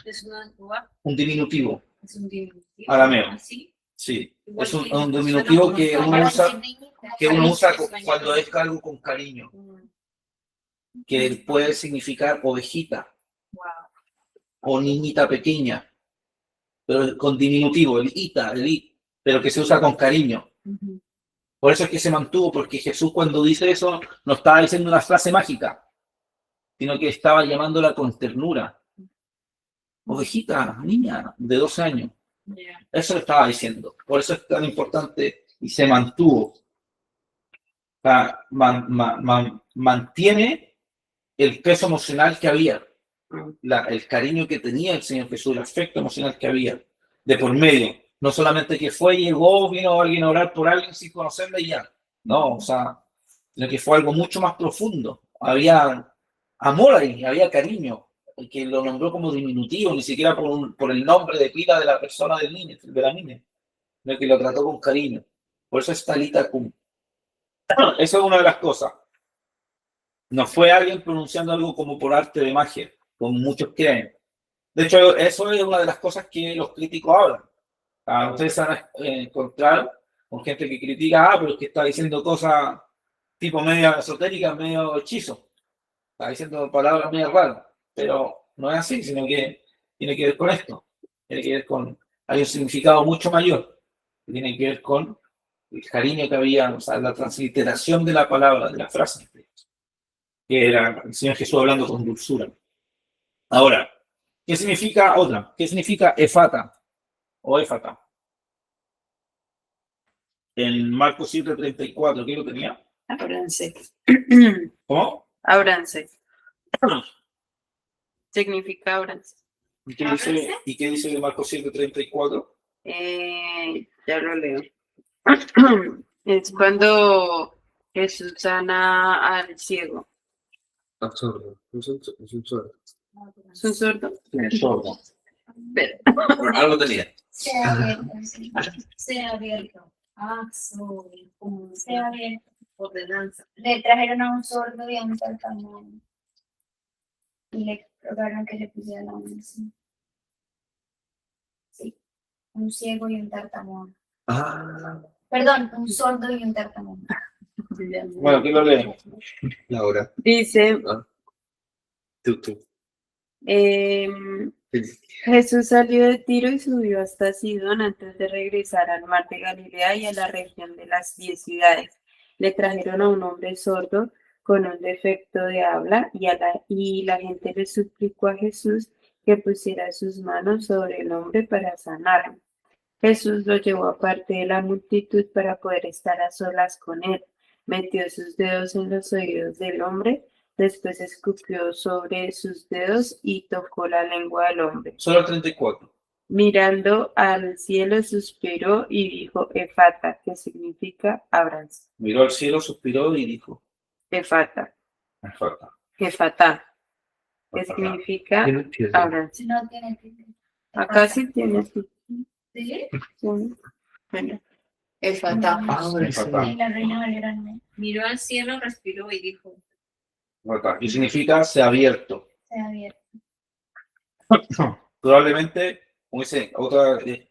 Es un diminutivo es un diminutivo. arameo. Así. Sí, Igual es un que- diminutivo suena que como- uno usa, Alicia, cuando es algo con cariño, Mm, que puede significar ovejita wow. o niñita pequeña, pero con diminutivo, el ita, el it, pero que se usa con cariño. Ujú. Por eso es que se mantuvo, porque Jesús cuando dice eso no estaba diciendo una frase mágica, sino que estaba llamándola con ternura. Ovejita, niña de 12 años. Yeah. Eso lo estaba diciendo. Por eso es tan importante y se mantuvo. O sea, mantiene el peso emocional que había, el cariño que tenía el Señor Jesús, el afecto emocional que había de por medio. No solamente que fue, llegó, vino alguien a orar por alguien sin conocerle y ya. No, o sea, sino que fue algo mucho más profundo. Había amor ahí, había cariño, que lo nombró como diminutivo, ni siquiera por el nombre de pila de la persona del niño, de la niña, sino que lo trató con cariño. Por eso es Talita Kum. Esa es una de las cosas. No fue alguien pronunciando algo como por arte de magia, como muchos creen. De hecho, eso es una de las cosas que los críticos hablan. Ustedes se van a encontrar con gente que critica, pero es que está diciendo cosas tipo medio esotéricas, medio hechizo. Está diciendo palabras medio raras, pero no es así, sino que tiene que ver con esto. Tiene que ver con, hay un significado mucho mayor, que tiene que ver con el cariño que había, o sea, la transliteración de la palabra, de la frase, que era el Señor Jesús hablando con dulzura. Ahora, ¿qué significa otra? ¿Qué significa efata o éfata? En Marcos 7:34, ¿qué lo tenía? Ábranse. ¿Cómo? Ábranse. Significa ábranse. ¿Y qué dice de Marcos 7:34? Ya lo leo. Es cuando Jesús sana al ciego. Absurdo. Es un sordo. ¿Es un sordo? Sordo. Pero, Bueno, algo tenía. sea abierto, sí. Sea abierto. Ah, soy como Sea abierto. ordenanza. Le trajeron a un sordo y a un tartamudo. Y le rogaron que le pusiera la mano encima. Sí, un ciego y un tartamudo. Ah, Perdón, un sordo y un tartamudo. Bueno, ¿qué lo leemos? Laura. dice, Tú. Jesús salió de Tiro y subió hasta Sidón antes de regresar al mar de Galilea y a la región de las 10 ciudades. Le trajeron a un hombre sordo con un defecto de habla y la gente le suplicó a Jesús que pusiera sus manos sobre el hombre para sanarlo. Jesús lo llevó aparte de la multitud para poder estar a solas con él. Metió sus dedos en los oídos del hombre, después escupió sobre sus dedos y tocó la lengua del hombre. Solo el 34. Mirando al cielo suspiró y dijo Efata, que significa ábranse. Miró al cielo, suspiró y dijo, Efata, efata. Efatá. que significa Yo no entiendo. ahora. Si no tiene título. Acá sí tiene título. ¿Sí? Sí. Bueno, Efata. Y la reina Valera no Miró al cielo, respiró y dijo, Y significa se ha abierto. se ha abierto. Probablemente, como dice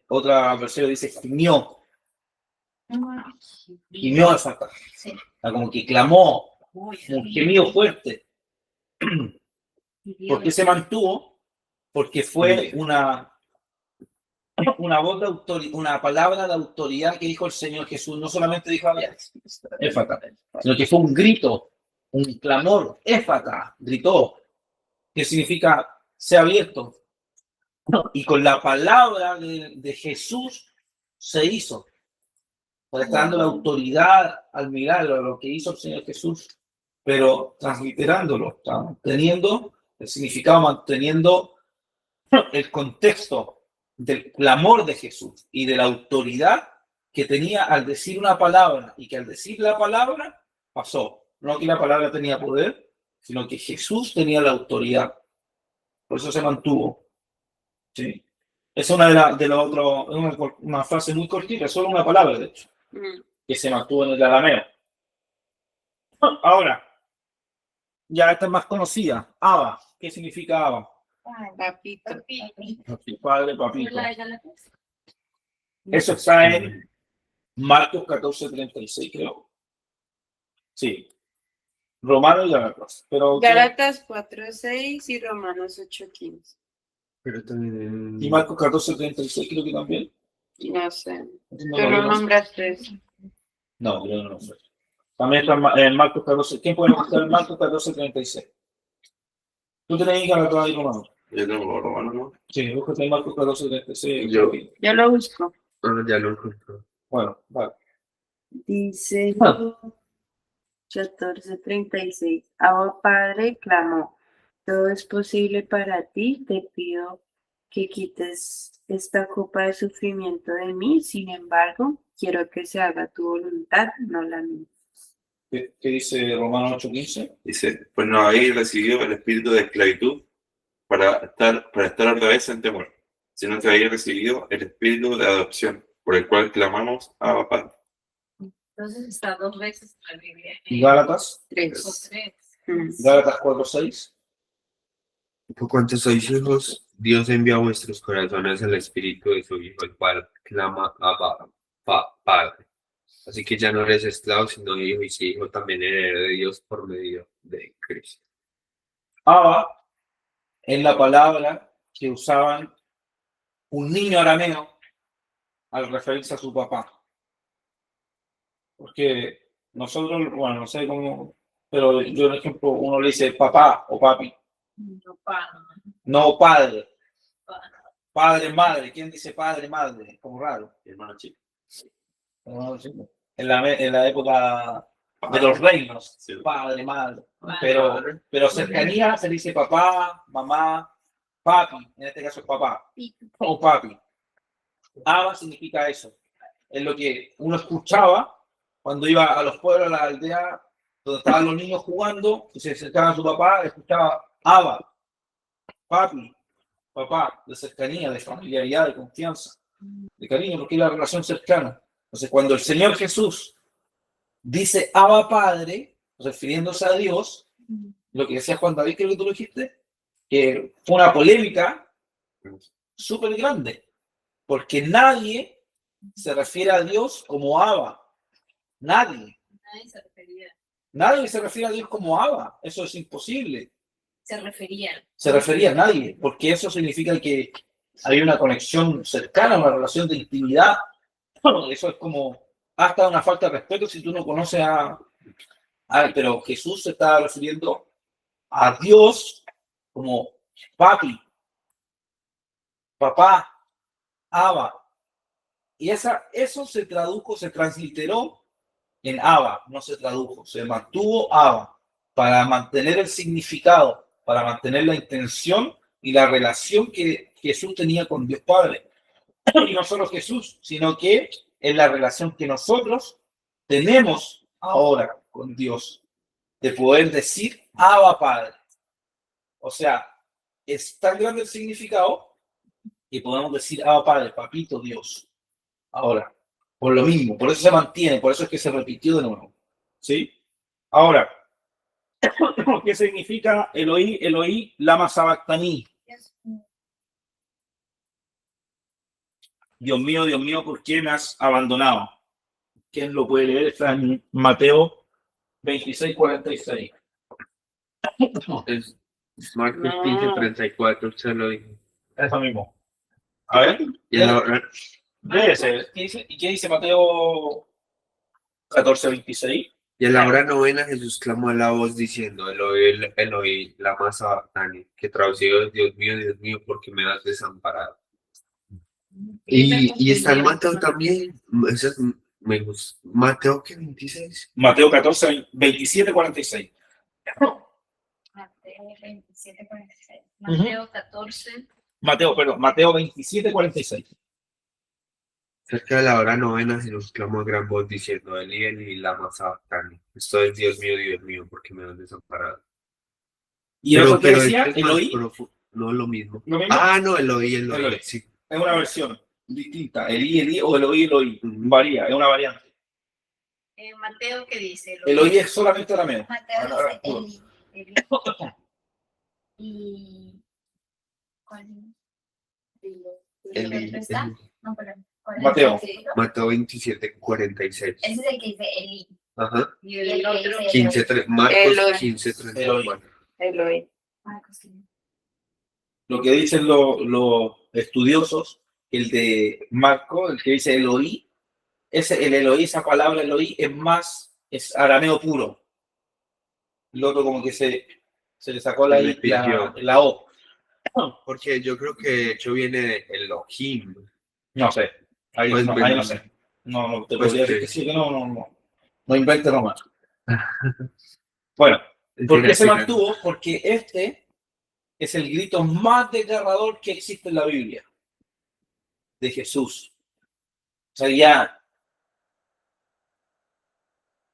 otra versión, dice gimió al Fatah. Sí. Como que clamó, "Uy, un gemido fuerte. y ¿Por qué Dios". se mantuvo? Porque fue una voz de autoridad, una palabra de autoridad que dijo el Señor Jesús. No solamente dijo Éfata, sino que fue un grito, un clamor. Éfata, gritó, que significa se ha abierto. Y con la palabra de Jesús se hizo. Está dando la autoridad al milagro, a lo que hizo el Señor Jesús, pero transliterándolo, teniendo el significado, manteniendo el contexto del clamor de Jesús y de la autoridad que tenía al decir una palabra, y que al decir la palabra pasó. No que la palabra tenía poder, sino que Jesús tenía la autoridad. Por eso se mantuvo. ¿Sí? Es una de los otros, una frase muy cortita, solo una palabra, de hecho, que se mantuvo en el arameo. Ahora, ya esta es más conocida. Abba. ¿Qué significa Abba? Papito. Padre, papito. Eso está en Marcos 14:36, creo. Sí. Romanos y Gálatas. Pero, Gálatas 4:6 y Romanos 8:15. Pero también y Marcos 14:36 creo que también. No sé. No, Tú no nombraste eso. no, yo no lo sé. También está en Marcos 14. ¿Quién puede buscar en Marcos 14:36? ¿Tú tenés Gálatas y Romanos? Yo tengo los romanos, ¿no? Sí, búscate en Marcos 14:36. Yo. Yo lo busco. ya lo encontró. Bueno, vale. Dice 14:36. Abba Padre clamó, todo es posible para ti, te pido que quites esta copa de sufrimiento de mí, sin embargo, quiero que se haga tu voluntad, no la mía. ¿Qué dice Romanos 8:15? Dice, pues no habéis recibido el espíritu de esclavitud para estar otra vez en temor, sino que habéis recibido el espíritu de adopción, por el cual clamamos a Padre. Entonces está 2 veces en la Biblia. Gálatas, 3. O 3. Gálatas 4:6. Por cuanto sois hijos, Dios envía a vuestros corazones el espíritu de su Hijo, el cual clama a Padre. Así que ya no eres esclavo, sino hijo, y si hijo también heredero de Dios por medio de Cristo. Abba es la palabra que usaban un niño arameo al referirse a su papá. Porque nosotros, bueno, no sé cómo, pero yo, por ejemplo, uno le dice papá o papi, no padre. Padre, madre. ¿Quién dice padre, madre? Es como raro. Hermano chico. En la época de los reinos, Sí. padre, madre. Pero cercanía se dice papá, mamá, papi. En este caso es papá o papi. Abba significa eso. Es lo que uno escuchaba cuando iba a los pueblos, a la aldea, donde estaban los niños jugando, y se acercaban a su papá, escuchaba Abba, papi, papá, de cercanía, de familiaridad, de confianza, de cariño, porque es la relación cercana. Entonces, cuando el Señor Jesús dice Abba Padre, refiriéndose a Dios, lo que decía Juan David, creo que tú lo dijiste, que fue una polémica súper grande, porque nadie se refiere a Dios como Abba. Nadie se refiere a Dios como Abba. Eso es imposible. Se refería a nadie, porque eso significa que hay una conexión cercana, una relación de intimidad. Eso es como hasta una falta de respeto si tú no conoces pero Jesús se está refiriendo a Dios como papi, papá, Abba. Y eso se tradujo, se transliteró en Abba, no se tradujo, se mantuvo Abba para mantener el significado, para mantener la intención y la relación que Jesús tenía con Dios Padre. Y no solo Jesús, sino que es la relación que nosotros tenemos ahora con Dios, de poder decir Abba Padre. O sea, es tan grande el significado que podemos decir, Padre, Papito, Dios. Ahora, por lo mismo, por eso se mantiene, por eso es que se repitió de nuevo. ¿Sí? Ahora, ¿qué significa Eloí, Eloí, lama sabactaní? Dios mío, ¿por qué me has abandonado? ¿Quién lo puede leer? Está en Mateo 26:46. Es Marcos No. 15:34, se lo dije. Eso mismo. A ver, Y ahora, léese. ¿Y qué dice Mateo 14:26? y a la hora novena Jesús clamó a la voz diciendo, Eloi, Eloi, lama sabactani, que traducido es Dios mío, ¿por qué me has desamparado? Y está en Mateo también, ese es- me gusta. Mateo, ¿qué? 26. Mateo 27:46. Mateo 27:46. Mateo 14. Mateo 27:46. Cerca de la hora novena Jesús clamó a gran voz diciendo, Eli, lama sabactani. Esto es Dios mío, ¿por qué me has desamparado? Y el otro que decía, este es más Eloí, no es lo mismo. lo mismo. No, Eloi, Eloi. sí. Es una versión distinta. Elí o Eloí. Ujú. Varía, es una variante. Mateo, ¿qué dice? Eloí es solamente arameo. Mateo Ahora, dice Eli. ¿Y cuál es? ¿El otro está? No, perdón. ¿Cuál es? Mateo. Mateo 27:46. Ese es el que dice Eli. Ajá. Y el otro. 15, Marcos Eloi. 15:34. Eloy. Lo que dicen los estudiosos, el de Marco, el que dice Eloí, el Eloí, esa palabra Eloí es arameo puro. El otro como que se le sacó la O. Porque yo creo que de hecho viene de Elohim. No sé. Ahí, Pues, ahí no sé. No te pues podría decir que- que sí, que no. No inventes nomás. Bueno, ¿por qué se mantuvo? Porque este es el grito más desgarrador que existe en la Biblia de Jesús.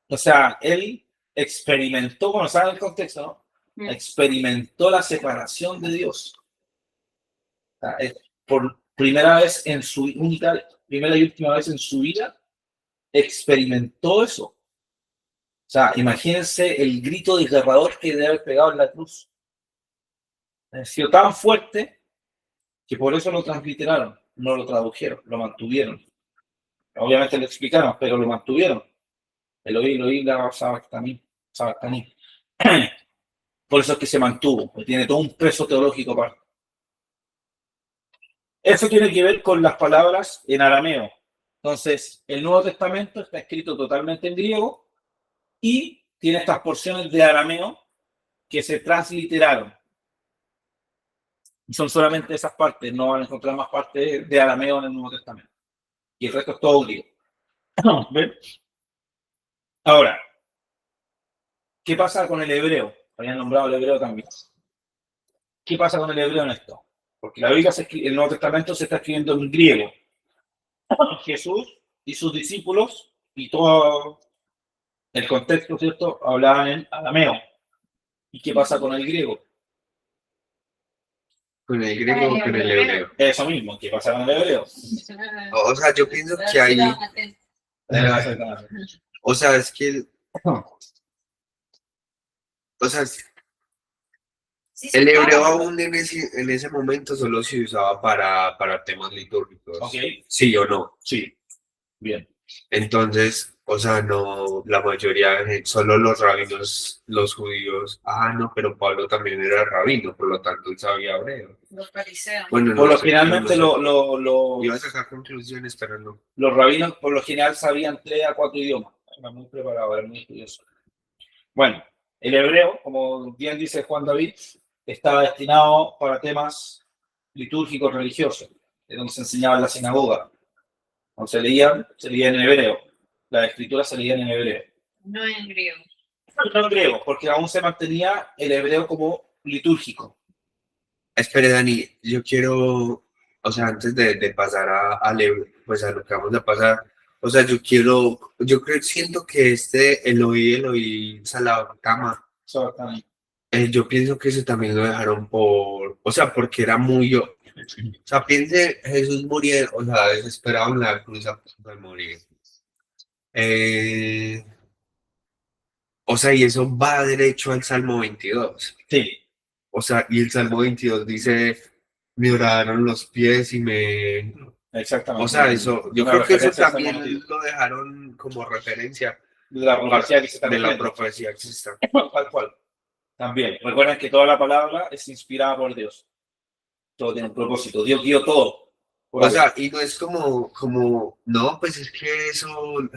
O sea, él experimentó, bueno, saben el contexto, ¿no? Experimentó la separación de Dios. O sea, por primera vez primera y última vez en su vida, experimentó eso. O sea, imagínense el grito desgarrador que debe haber pegado en la cruz. Ha sido tan fuerte que por eso lo transliteraron, no lo tradujeron, lo mantuvieron. Obviamente lo explicaron, pero lo mantuvieron. Eloí, la sabactaní. Por eso es que se mantuvo, porque tiene todo un peso teológico aparte. Eso tiene que ver con las palabras en arameo. Entonces, el Nuevo Testamento está escrito totalmente en griego y tiene estas porciones de arameo que se transliteraron. Y son solamente esas partes, no van a encontrar más partes de arameo en el Nuevo Testamento. Y el resto es todo griego. ¿Ven? Ahora, ¿qué pasa con el hebreo? Habían nombrado el hebreo también. ¿Qué pasa con el hebreo en esto? Porque la Biblia, el Nuevo Testamento se está escribiendo en griego. Jesús y sus discípulos y todo el contexto, ¿cierto? Hablaban en arameo. ¿Y qué pasa con el griego? ¿Con el griego o con el hebreo? Eso mismo, ¿qué pasa con el hebreo? O sea, yo pienso que hay... O sea, es que... O sea, el hebreo aún en ese momento solo se usaba para temas litúrgicos. Ok, ¿Sí o no? sí, bien. Entonces, o sea, no, la mayoría, solo los rabinos, los judíos, no, pero Pablo también era rabino, por lo tanto él sabía hebreo. Los fariseos. Bueno, Por no lo sé, generalmente iba a sacar conclusiones, pero no. los rabinos por lo general sabían 3 a 4 idiomas. Era muy preparado, era muy estudioso. Bueno, el hebreo, como bien dice Juan David, estaba destinado para temas litúrgicos religiosos, de donde se enseñaba en la sinagoga. Cuando se leían en hebreo. Las escrituras se leían en hebreo. No en griego. No en griego, porque aún se mantenía el hebreo como litúrgico. Espere, Dani, yo quiero, o sea, antes de pasar pues a lo que vamos a pasar, o sea, siento que Eloí Salabakama, Yo pienso que ese también lo dejaron o sea, porque era muy yo. O sea, piense, Jesús murió, o sea, desesperado en la cruz a punto de morir. Eh, o sea, y eso va derecho al Salmo 22. Sí, O sea, y el Salmo 22 dice, me oraron los pies y me... exactamente. O sea, eso, yo Una creo que eso referencia al Salmo también 22. lo dejaron como referencia De la profecía que se está de la refiriendo. profecía que se está. Tal cual. También. Recuerden que toda la palabra es inspirada por Dios. Todo tiene un propósito. Dios dio todo. O sea, y no es como, no, pues es que eso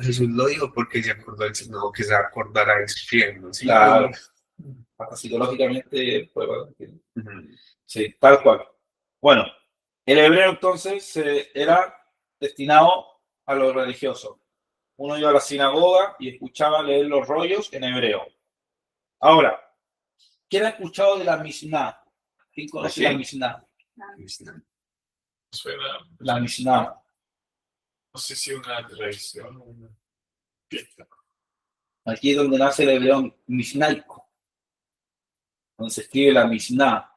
Jesús lo dijo porque se acordó del Señor, que se acordará en su infierno. ¿Sí? claro. Hasta psicológicamente, pues, bueno, Ujú. sí, tal cual. Bueno, el hebreo entonces era destinado a lo religioso. Uno iba a la sinagoga y escuchaba leer los rollos en hebreo. Ahora, ¿quién ha escuchado de la Mishnah? ¿Quién conoce la Mishnah? Suena, La Mishnah. no sé si una tradición o una fiesta. Aquí es donde nace el hebreo mishnaico, donde se escribe la Mishnah.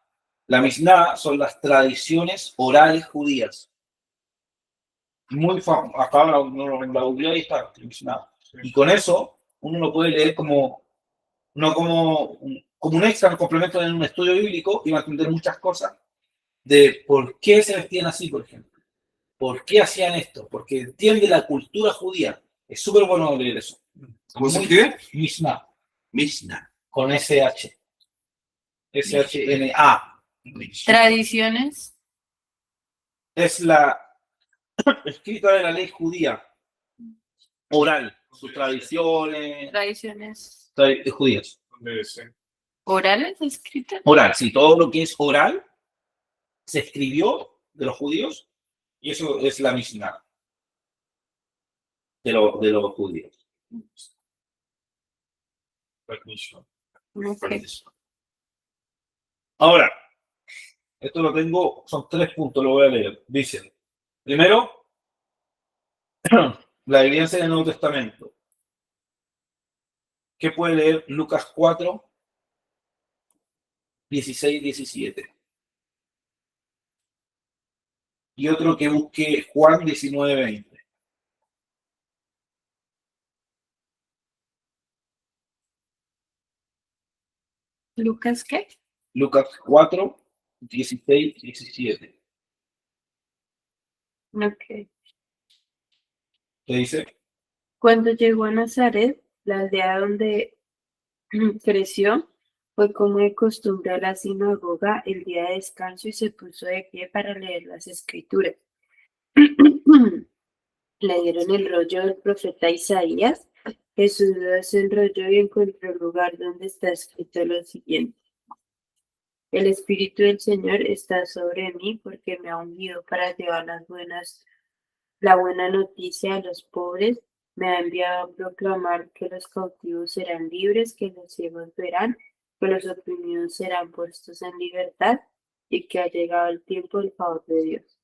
La Mishnah son las tradiciones orales judías. Muy famoso. Acá en la Biblia ahí está, la Mishnah. Y con eso uno lo puede leer como, no como un extra, un complemento en un estudio bíblico y va a entender muchas cosas de por qué se vestían así, por ejemplo. ¿Por qué hacían esto? Porque entiende la cultura judía. Es súper bueno leer eso. ¿Cómo se escribe? Mishnah, Mishnah. con SH. SHNA. Tradiciones. Es la escrita de la ley judía. Oral. Sus tradiciones Tradiciones judías. ¿Dónde se? orales escritas. Oral, sí. Todo lo que es oral se escribió de los judíos y eso es la Mishnah de los judíos. Permiso. Ok. Ahora, esto lo tengo, son 3 puntos, lo voy a leer. Dice, primero, la evidencia del Nuevo Testamento. ¿Qué puede leer Lucas 4, 16, 17? Y otro que busque Juan 19, 20. ¿Lucas qué? Lucas 4, 16, 17. Ok. ¿Qué dice? Cuando llegó a Nazaret, la aldea donde creció, fue como de costumbre a la sinagoga el día de descanso y se puso de pie para leer las escrituras. Le dieron el rollo del profeta Isaías. Jesús lo desenrolló y encontró el lugar donde está escrito lo siguiente. El Espíritu del Señor está sobre mí porque me ha ungido para llevar la buena noticia a los pobres. Me ha enviado a proclamar que los cautivos serán libres, que los ciegos verán, que los oprimidos serán puestos en libertad y que ha llegado el tiempo del favor de Dios.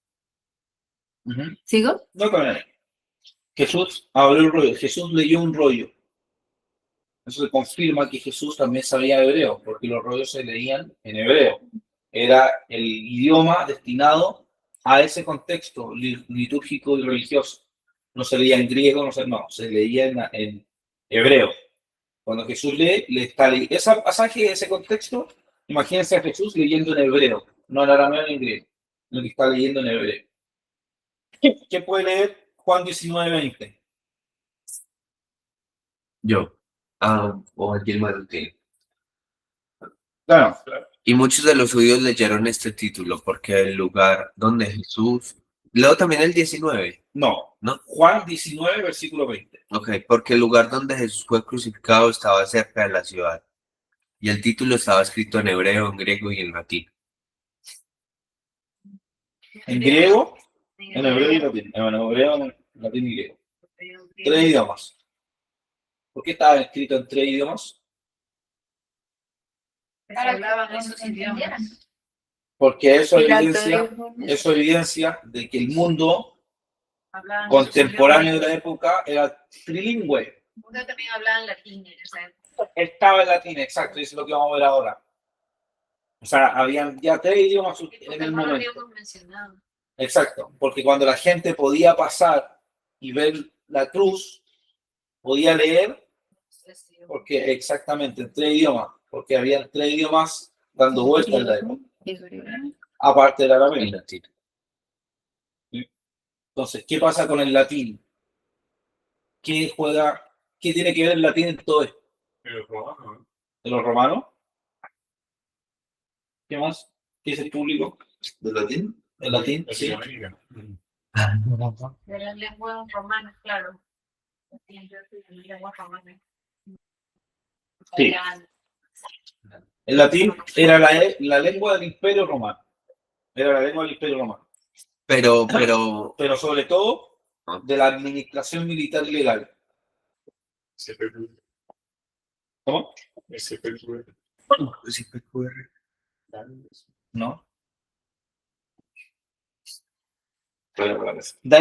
¿Sigo? No, con él. Jesús abrió el rollo. Jesús leyó un rollo. Eso se confirma que Jesús también sabía hebreo, porque los rollos se leían en hebreo. Era el idioma destinado a ese contexto litúrgico y religioso. No se leía en griego, no, se leía en hebreo. Cuando Jesús lee, le está leyendo. Ese pasaje de ese contexto, imagínense a Jesús leyendo en hebreo, no en arameo ni en griego, lo que está leyendo en hebreo. ¿Qué puede leer Juan 19, 20? Yo. O alguien más lo tiene. Claro. Y muchos de los judíos leyeron este título porque el lugar donde Jesús... Leo también el 19. No. ¿No? Juan 19, versículo 20. Ok, porque el lugar donde Jesús fue crucificado estaba cerca de la ciudad. Y el título estaba escrito en hebreo, en griego y en latín. En griego, en hebreo y latín. En hebreo, en latín y griego. 3 idiomas. ¿Por qué estaba escrito en 3 idiomas? Para Hablaban que esos todos entendieran. idiomas. Porque eso Pilato evidencia de que el mundo Hablaban contemporáneo de esos la época era trilingüe. idiomas. También hablaban latín en esa época. Estaba en latín, exacto, y eso es lo que vamos a ver ahora. O sea, habían ya 3 idiomas en Porque el no lo momento. habíamos mencionado. Exacto, porque cuando la gente podía pasar y ver la cruz, podía leer, porque exactamente en 3 idiomas, porque habían 3 idiomas dando vueltas en la época, aparte del arameo. Entonces, ¿qué pasa con el latín? ¿Qué tiene que ver el latín en todo esto? Pero romano, ¿De los romanos? ¿Qué más? ¿Qué es el público? ¿De latín? ¿El latín? Sí. Latinoamérica. De las lenguas romanas, claro. Siempre de las lenguas romanas. Sí. El latín era la lengua del Imperio Romano. Era la lengua del Imperio Romano. Pero sobre todo de la administración militar y legal. ¿Cómo? SPQR. ¿No? Bueno, De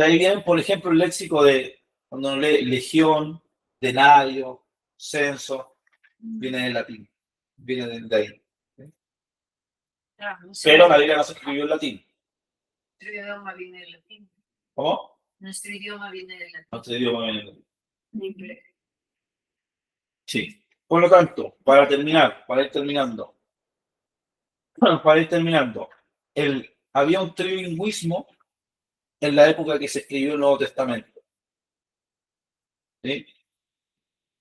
ahí viene, por ejemplo, el léxico de cuando uno lee legión, denario, censo, viene del latín. Viene de ahí. Claro, Pero la Biblia no se escribió en latín. nuestro idioma viene del latín. ¿Cómo? Nuestro idioma viene del latín. Nuestro idioma viene del latín. Sí. Por lo tanto, para ir terminando, había un trilingüismo en la época que se escribió el Nuevo Testamento. ¿Sí?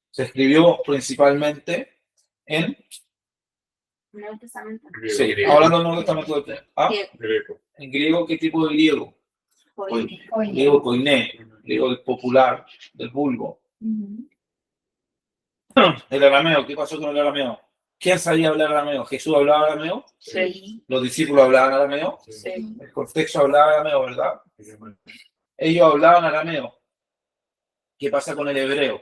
Se escribió principalmente en... Nuevo Testamento. Sí, hablando del Nuevo Testamento. Greco. ¿En griego qué tipo de griego? Koine. Griego koiné, griego del popular, del vulgo. El arameo, ¿qué pasó con el arameo? ¿Quién sabía hablar arameo? ¿Jesús hablaba arameo? Sí. ¿Los discípulos hablaban arameo? Sí. El contexto hablaba arameo, ¿verdad? Ellos hablaban arameo. ¿Qué pasa con el hebreo?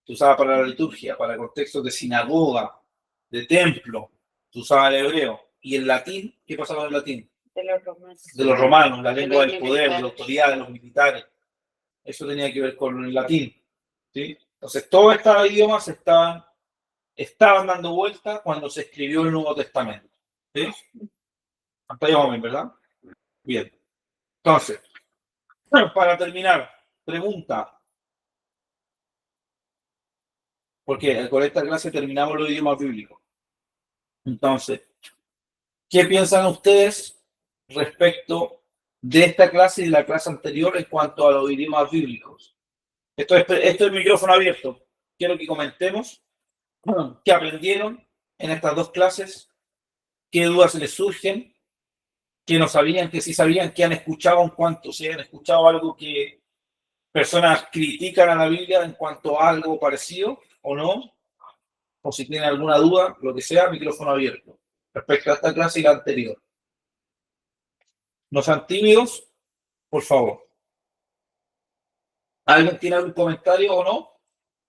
Se usaba para la liturgia, para contextos de sinagoga, de templo. Se usaba el hebreo. ¿Y el latín? ¿Qué pasa con el latín? De los romanos. De los romanos, la lengua del poder, de la militares. autoridad, de los militares. Eso tenía que ver con el latín. ¿Sí? Entonces, todos estos idiomas estaban dando vuelta cuando se escribió el Nuevo Testamento. ¿Sí? Hasta ahí vamos bien, ¿verdad? Bien. Entonces, para terminar, pregunta. Porque con esta clase terminamos los idiomas bíblicos. Entonces, ¿qué piensan ustedes respecto de esta clase y de la clase anterior en cuanto a los idiomas bíblicos? Esto es micrófono abierto. Quiero que comentemos qué aprendieron en estas 2 clases, qué dudas les surgen, qué no sabían, qué sí sabían, qué han escuchado, en cuanto si han escuchado algo que personas critican a la Biblia en cuanto a algo parecido o no, o si tienen alguna duda, lo que sea, micrófono abierto respecto a esta clase y la anterior. No sean tímidos, por favor. ¿Alguien tiene algún comentario o no?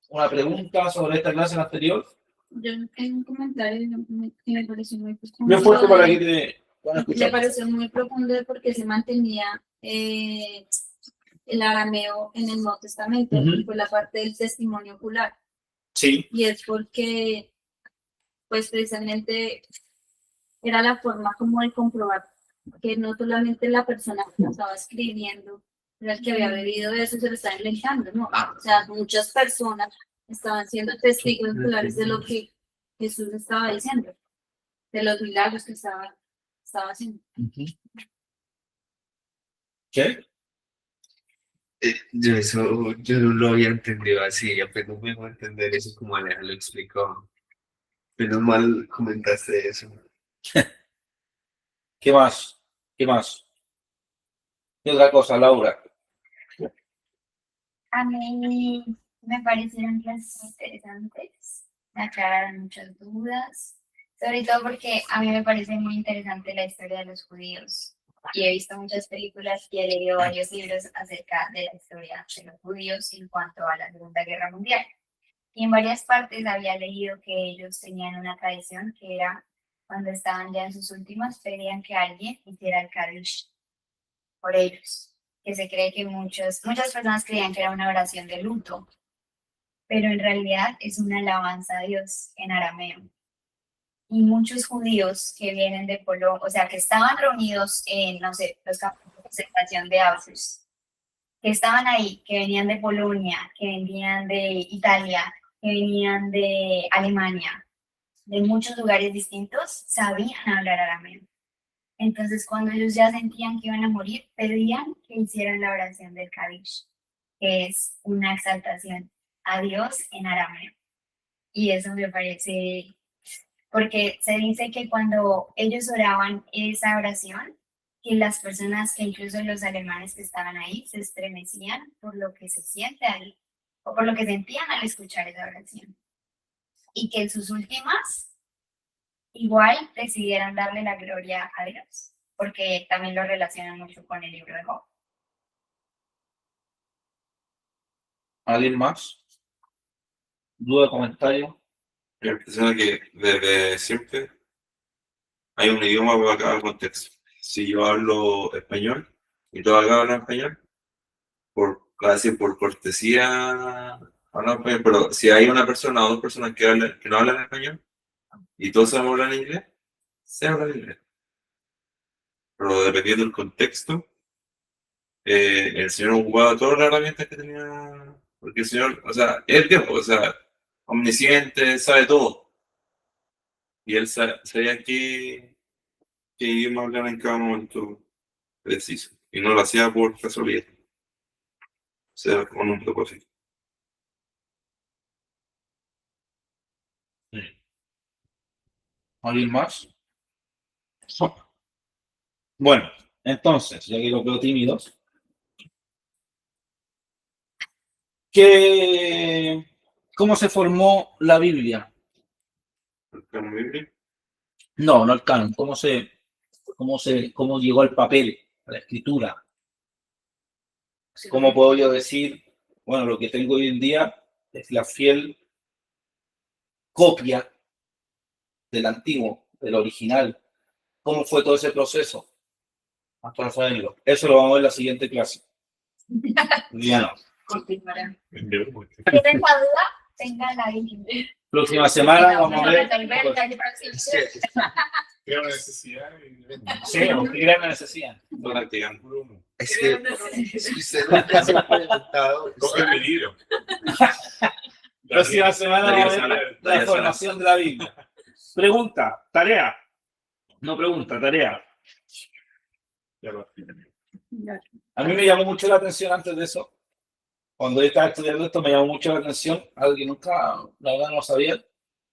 ¿Una pregunta sobre esta clase anterior? Yo no tengo un comentario que me pareció muy profundo. Bien fuerte para que te puedan Me escuchar. pareció muy profundo porque se mantenía el arameo en el Nuevo Testamento, Ujú. y fue la parte del testimonio ocular. Sí. Y es porque, pues precisamente, era la forma como de comprobar que no solamente la persona que estaba escribiendo era el que había bebido eso y se lo estaba inventando, ¿no? O sea, muchas personas estaban siendo testigos oculares de lo que Jesús estaba diciendo, de los milagros que estaba haciendo. ¿Qué? Yo no lo había entendido así, apenas me voy a entender eso como Aleja lo explicó. Menos mal comentaste eso. ¿Qué más? ¿Qué más? ¿Qué otra cosa, Laura? A mí me parecieron clases interesantes, me aclararon muchas dudas, sobre todo porque a mí me parece muy interesante la historia de los judíos y he visto muchas películas y he leído varios libros acerca de la historia de los judíos en cuanto a la Segunda Guerra Mundial. Y en varias partes había leído que ellos tenían una tradición que era cuando estaban ya en sus últimas, pedían que alguien hiciera el Kaddish por ellos, que se cree que muchas personas creían que era una oración de luto. pero en realidad es una alabanza a Dios en arameo. Y muchos judíos que vienen de Polonia, o sea, que estaban reunidos en, no sé, los campos de concentración de Auschwitz, que estaban ahí, que venían de Polonia, que venían de Italia, que venían de Alemania, de muchos lugares distintos, sabían hablar arameo. Entonces, cuando ellos ya sentían que iban a morir, pedían que hicieran la oración del Kadish, que es una exaltación a Dios en arameo. Y eso me parece, porque se dice que cuando ellos oraban esa oración, que las personas, que incluso los alemanes que estaban ahí, se estremecían por lo que se siente ahí, o por lo que sentían al escuchar esa oración. Y que en sus últimas, igual decidieron darle la gloria a Dios, porque también lo relacionan mucho con el libro de Job. ¿Alguien más? ¿Duda, comentario? La impresión es que desde siempre hay un idioma para cada contexto. Si yo hablo español y todos acá hablan español, casi por cortesía hablan español, pero si hay una persona o dos personas que no hablan español y todos sabemos hablar inglés, se habla inglés. Pero dependiendo del contexto, el Señor ocupaba todas las herramientas que tenía, porque el Señor, o sea, es Dios, o sea, omnisciente, sabe todo. Y él sabía qué idioma hablar en cada momento preciso. Y no lo hacía por casualidad. O sea, con un propósito. ¿Alguien más? Bueno, entonces, ya que los veo tímidos, ¿cómo se formó la Biblia? ¿El canon bíblico? No el canon. ¿Cómo llegó al papel, a la escritura? ¿Cómo puedo yo decir, bueno, lo que tengo hoy en día es la fiel copia del antiguo, del original? ¿Cómo fue todo ese proceso? Hasta saberlo. Eso lo vamos a ver en la siguiente clase. Ya no. Continuará. ¿Tienen la duda? Tengan la Biblia. Próxima semana vamos a ver. Creo necesidad y... Sí, qué gran necesidad. Practicando. Es que si usted nunca se ha preguntado, Coge mi libro. Próxima semana vamos a ver la información de la Biblia. Pregunta, tarea. No pregunta, tarea. A mí me llamó mucho la atención antes de eso. Cuando yo estaba estudiando esto, me llamó mucho la atención, algo que nunca, la verdad, no sabía.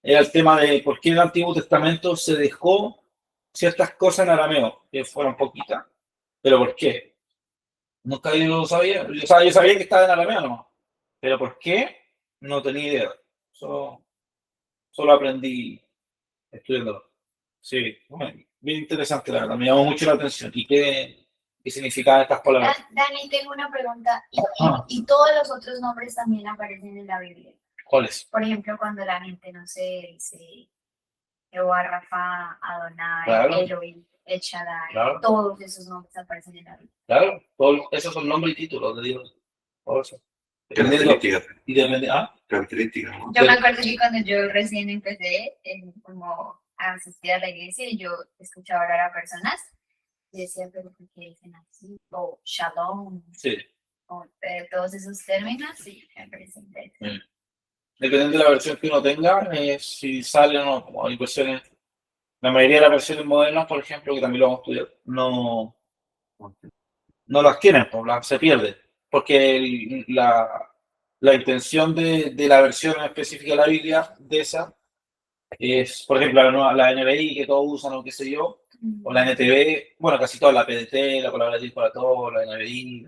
Era el tema de por qué en el Antiguo Testamento se dejó ciertas cosas en arameo, que fueron poquitas. Pero ¿por qué? Nunca yo lo sabía. Yo sabía que estaba en arameo, ¿no? Pero ¿por qué? No tenía idea. Solo aprendí estudiándolo. Sí, bueno, bien interesante, la verdad. Me llamó mucho la atención. ¿Y qué significaban estas palabras? Dani, tengo una pregunta. ¿Y todos los otros nombres también aparecen en la Biblia? ¿Cuáles? Por ejemplo, cuando la gente, no sé, dice Jehová, Rafa, Adonai, Claro. Elohim, El Shaddai, Claro. todos esos nombres aparecen en la Biblia. Claro, todos esos son nombres y títulos de Dios. Todo eso. Características. Y depende. Características. ¿no? Yo me acuerdo que cuando yo recién empecé como a asistir a la iglesia y yo escuchaba hablar a personas, y decía, pero ¿por qué dicen así? O Shalom, Sí. o todos esos términos, sí, me parece interesante. Dependiendo de la versión que uno tenga, si sale o no. Como hay versiones, la mayoría de las versiones modernas, por ejemplo, que también lo vamos a estudiar, no las tienen, pues, se pierde. Porque la intención de la versión específica de la Biblia, de esa, es, por ejemplo, la NBI que todos usan o qué sé yo, o la NTV, bueno, casi todas, la PDT, la Palabra de Dios para Todos, la NBI,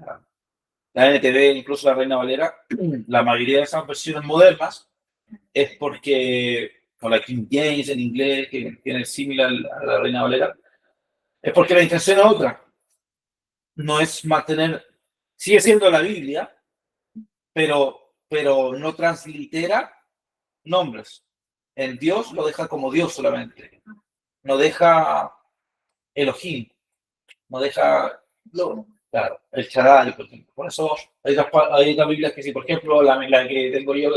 la NTV, incluso la Reina Valera, la mayoría de esas versiones modernas es porque, o la King James en inglés, que tiene el similar a la Reina Valera, es porque la intención es otra. No es mantener, sigue siendo la Biblia, pero no translitera nombres. En Dios lo deja como Dios solamente. No deja Elohim. No deja... Claro, el Shaddai, por ejemplo. Por eso hay otras Biblias que sí, por ejemplo, la que tengo yo,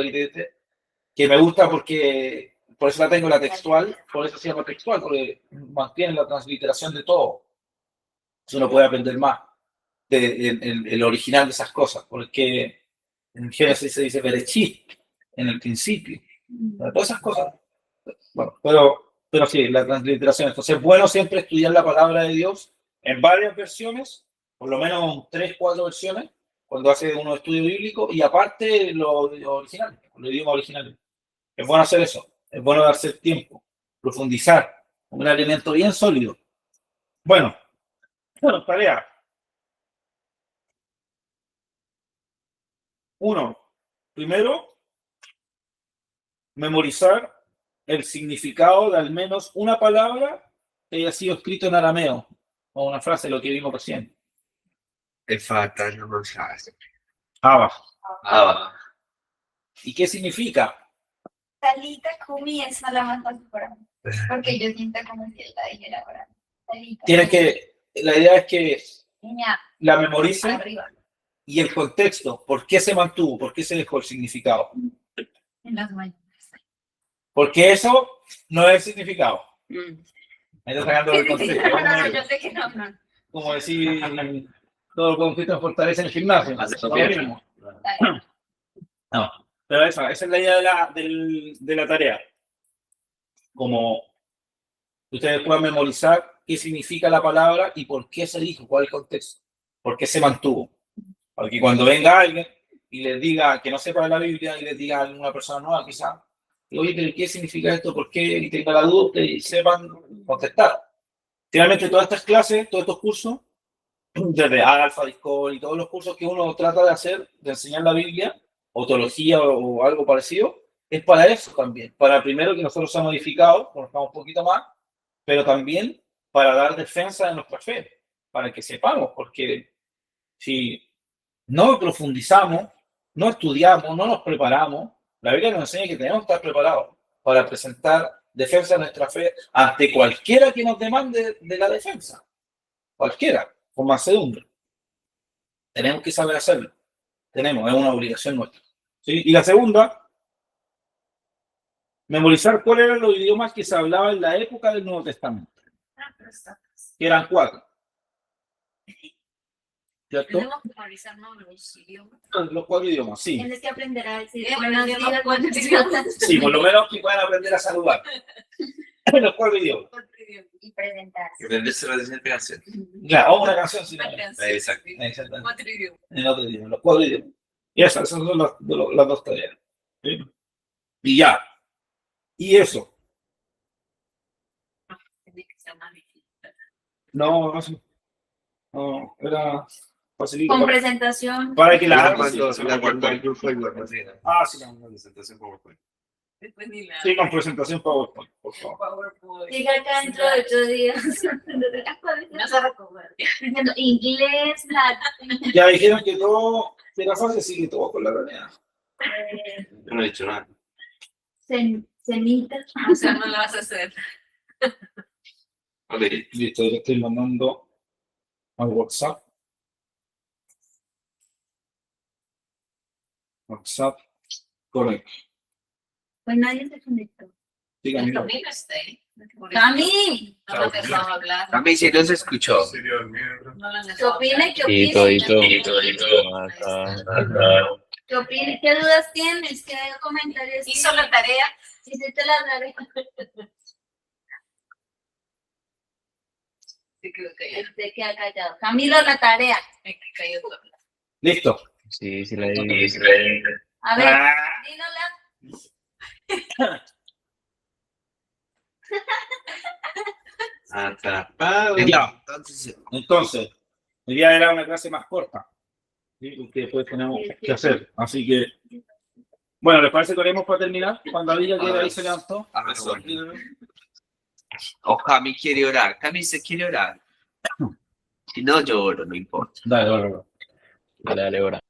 que me gusta porque, por eso la tengo la textual, por eso se llama textual, porque mantiene la transliteración de todo. Entonces uno puede aprender más el original de esas cosas, porque en Génesis se dice Bereshit, en el principio. Todas esas cosas. Bueno, pero sí, la transliteración. Entonces es bueno siempre estudiar la palabra de Dios en varias versiones, por lo menos 3, 4 versiones, cuando hace uno estudio bíblico, y aparte los originales, los idiomas originales. Es bueno hacer eso, es bueno darse el tiempo, profundizar, un alimento bien sólido. Bueno, tarea. 1. Primero, memorizar el significado de al menos una palabra que haya sido escrito en arameo, o una frase, lo que vimos recién. Efata, no lo sabes. Abba. ¿Y qué significa? Talita Kumi es la más fácil para mí. Porque yo siento como si él la dijera para mí. La idea es que Niña, la memoricen arriba. y el contexto, por qué se mantuvo, por qué se dejó el significado. En las mañanas. Porque eso no es el significado. Me está sacando del contexto. No, yo sé que no. Como decir, todo el conflicto fortalece en el gimnasio. No, pero esa es la idea de la tarea. Como ustedes puedan memorizar qué significa la palabra y por qué se dijo, cuál es el contexto, por qué se mantuvo. Porque cuando venga alguien y les diga que no sepa de la Biblia y les diga a alguna persona nueva, quizás, oye, pero ¿qué significa esto? ¿Por qué? Y tenga la duda, ustedes sepan contestar. Finalmente, todas estas clases, todos estos cursos, desde Alfa, Discord y todos los cursos que uno trata de hacer, de enseñar la Biblia, o teología o algo parecido, es para eso también. Para primero que nosotros seamos edificados, conozcamos un poquito más, pero también para dar defensa de nuestra fe, para que sepamos, porque si no profundizamos, no estudiamos, no nos preparamos, la Biblia nos enseña que tenemos que estar preparados para presentar defensa de nuestra fe ante cualquiera que nos demande de la defensa. Cualquiera, con mansedumbre. Tenemos que saber hacerlo. Es una obligación nuestra. ¿Sí? Y la segunda, memorizar cuáles eran los idiomas que se hablaban en la época del Nuevo Testamento. Que eran 4. ¿Cierto? Tenemos que memorizarnos los idiomas. Los 4 idiomas, sí. Tienes que aprender a decir Buenos días, buenos días. Sí, por lo menos que puedan aprender a saludar. Los 4 idiomas. Y presentarse. Que aprenderse la decente canción. Claro, o una canción sin Exacto. Cuatro idiomas. en otro idioma, los 4 idiomas. Y esas son las 2 tareas. ¿Sí? Y ya. Y eso. Tiene que ser más difícil. No, era facilito. Con presentación. Para que la La hagan. cuando Sí, la cuando el grupo igual, ¿no? Sí, la presentación PowerPoint. Después ni la sí, con presentación PowerPoint, por favor. PowerPoint. Diga acá dentro de 8 días. No se recomienda. Diciendo inglés, Ya dijeron que todo era fácil, sí, que todo con la tarea. Yo no he dicho nada. semitas. O sea, no lo vas a hacer. Ok. Listo, le estoy mandando al WhatsApp. WhatsApp, correcto. Pues nadie se conectó. Sí, Camilo. Camilo está ahí. ¡Cami! No lo dejaba hablar. A mí sí no se escuchó. Sí, Dios mío. No lo ¿Qué dejaba opina? hablar. ¿Qué opina? Todo. ¿Qué opina? ¿Qué dudas tienes? ¿Qué comentarios Hizo la tarea. Hiciste la tarea. Se quedó callado. Se queda callado. Camilo, la tarea. Me cayó todo. Listo. Sí, sí la vi. A ver, Ah, dínosla. Atrapado. ya. Entonces, el día era una clase más corta. ¿Sí? Porque después tenemos que hacer. Así que, bueno, ¿les parece que oremos para terminar? Cuando había que ahí se levantó. O Cami quiere orar. Cami se quiere orar. Si no, yo oro, no importa. Dale. Dale, ora.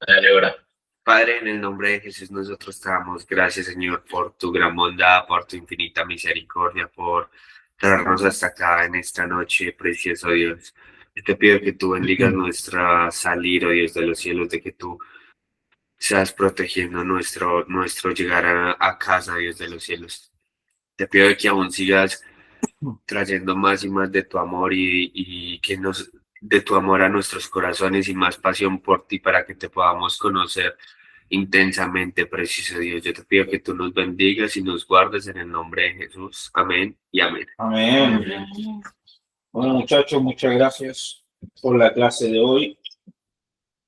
Padre, en el nombre de Jesús nosotros te damos gracias, Señor, por tu gran bondad, por tu infinita misericordia, por traernos hasta acá en esta noche, precioso Dios. Yo te pido que tú bendigas nuestra salir, oh Dios de los cielos, de que tú seas protegiendo nuestro llegar a casa, Dios de los cielos. Te pido que aún sigas trayendo más y más de tu amor y que de tu amor a nuestros corazones y más pasión por ti para que te podamos conocer intensamente, precioso Dios. Yo te pido que tú nos bendigas y nos guardes en el nombre de Jesús. Amén y amén. Amén. Bueno, muchachos, muchas gracias por la clase de hoy.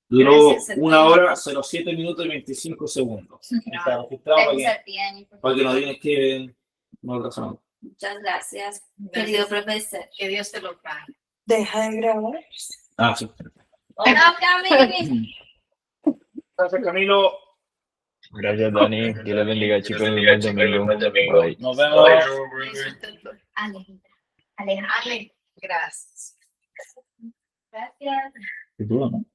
Duró Gracias a ti. 1 hora, 07 minutos y 25 segundos. Está registrado Gracias a ti, Dani, por para que nos digan que no razonamos. Muchas gracias, Gracias. querido profesor. Que Dios te lo pague. Deja de grabar. Ah, sí. Hola, Camille. Gracias, Camilo. Gracias, Dani. Dios les bendiga, chicos. Buen domingo. Bye. Nos vemos. Alejandra. Gracias. Gracias. Qué duro, ¿no?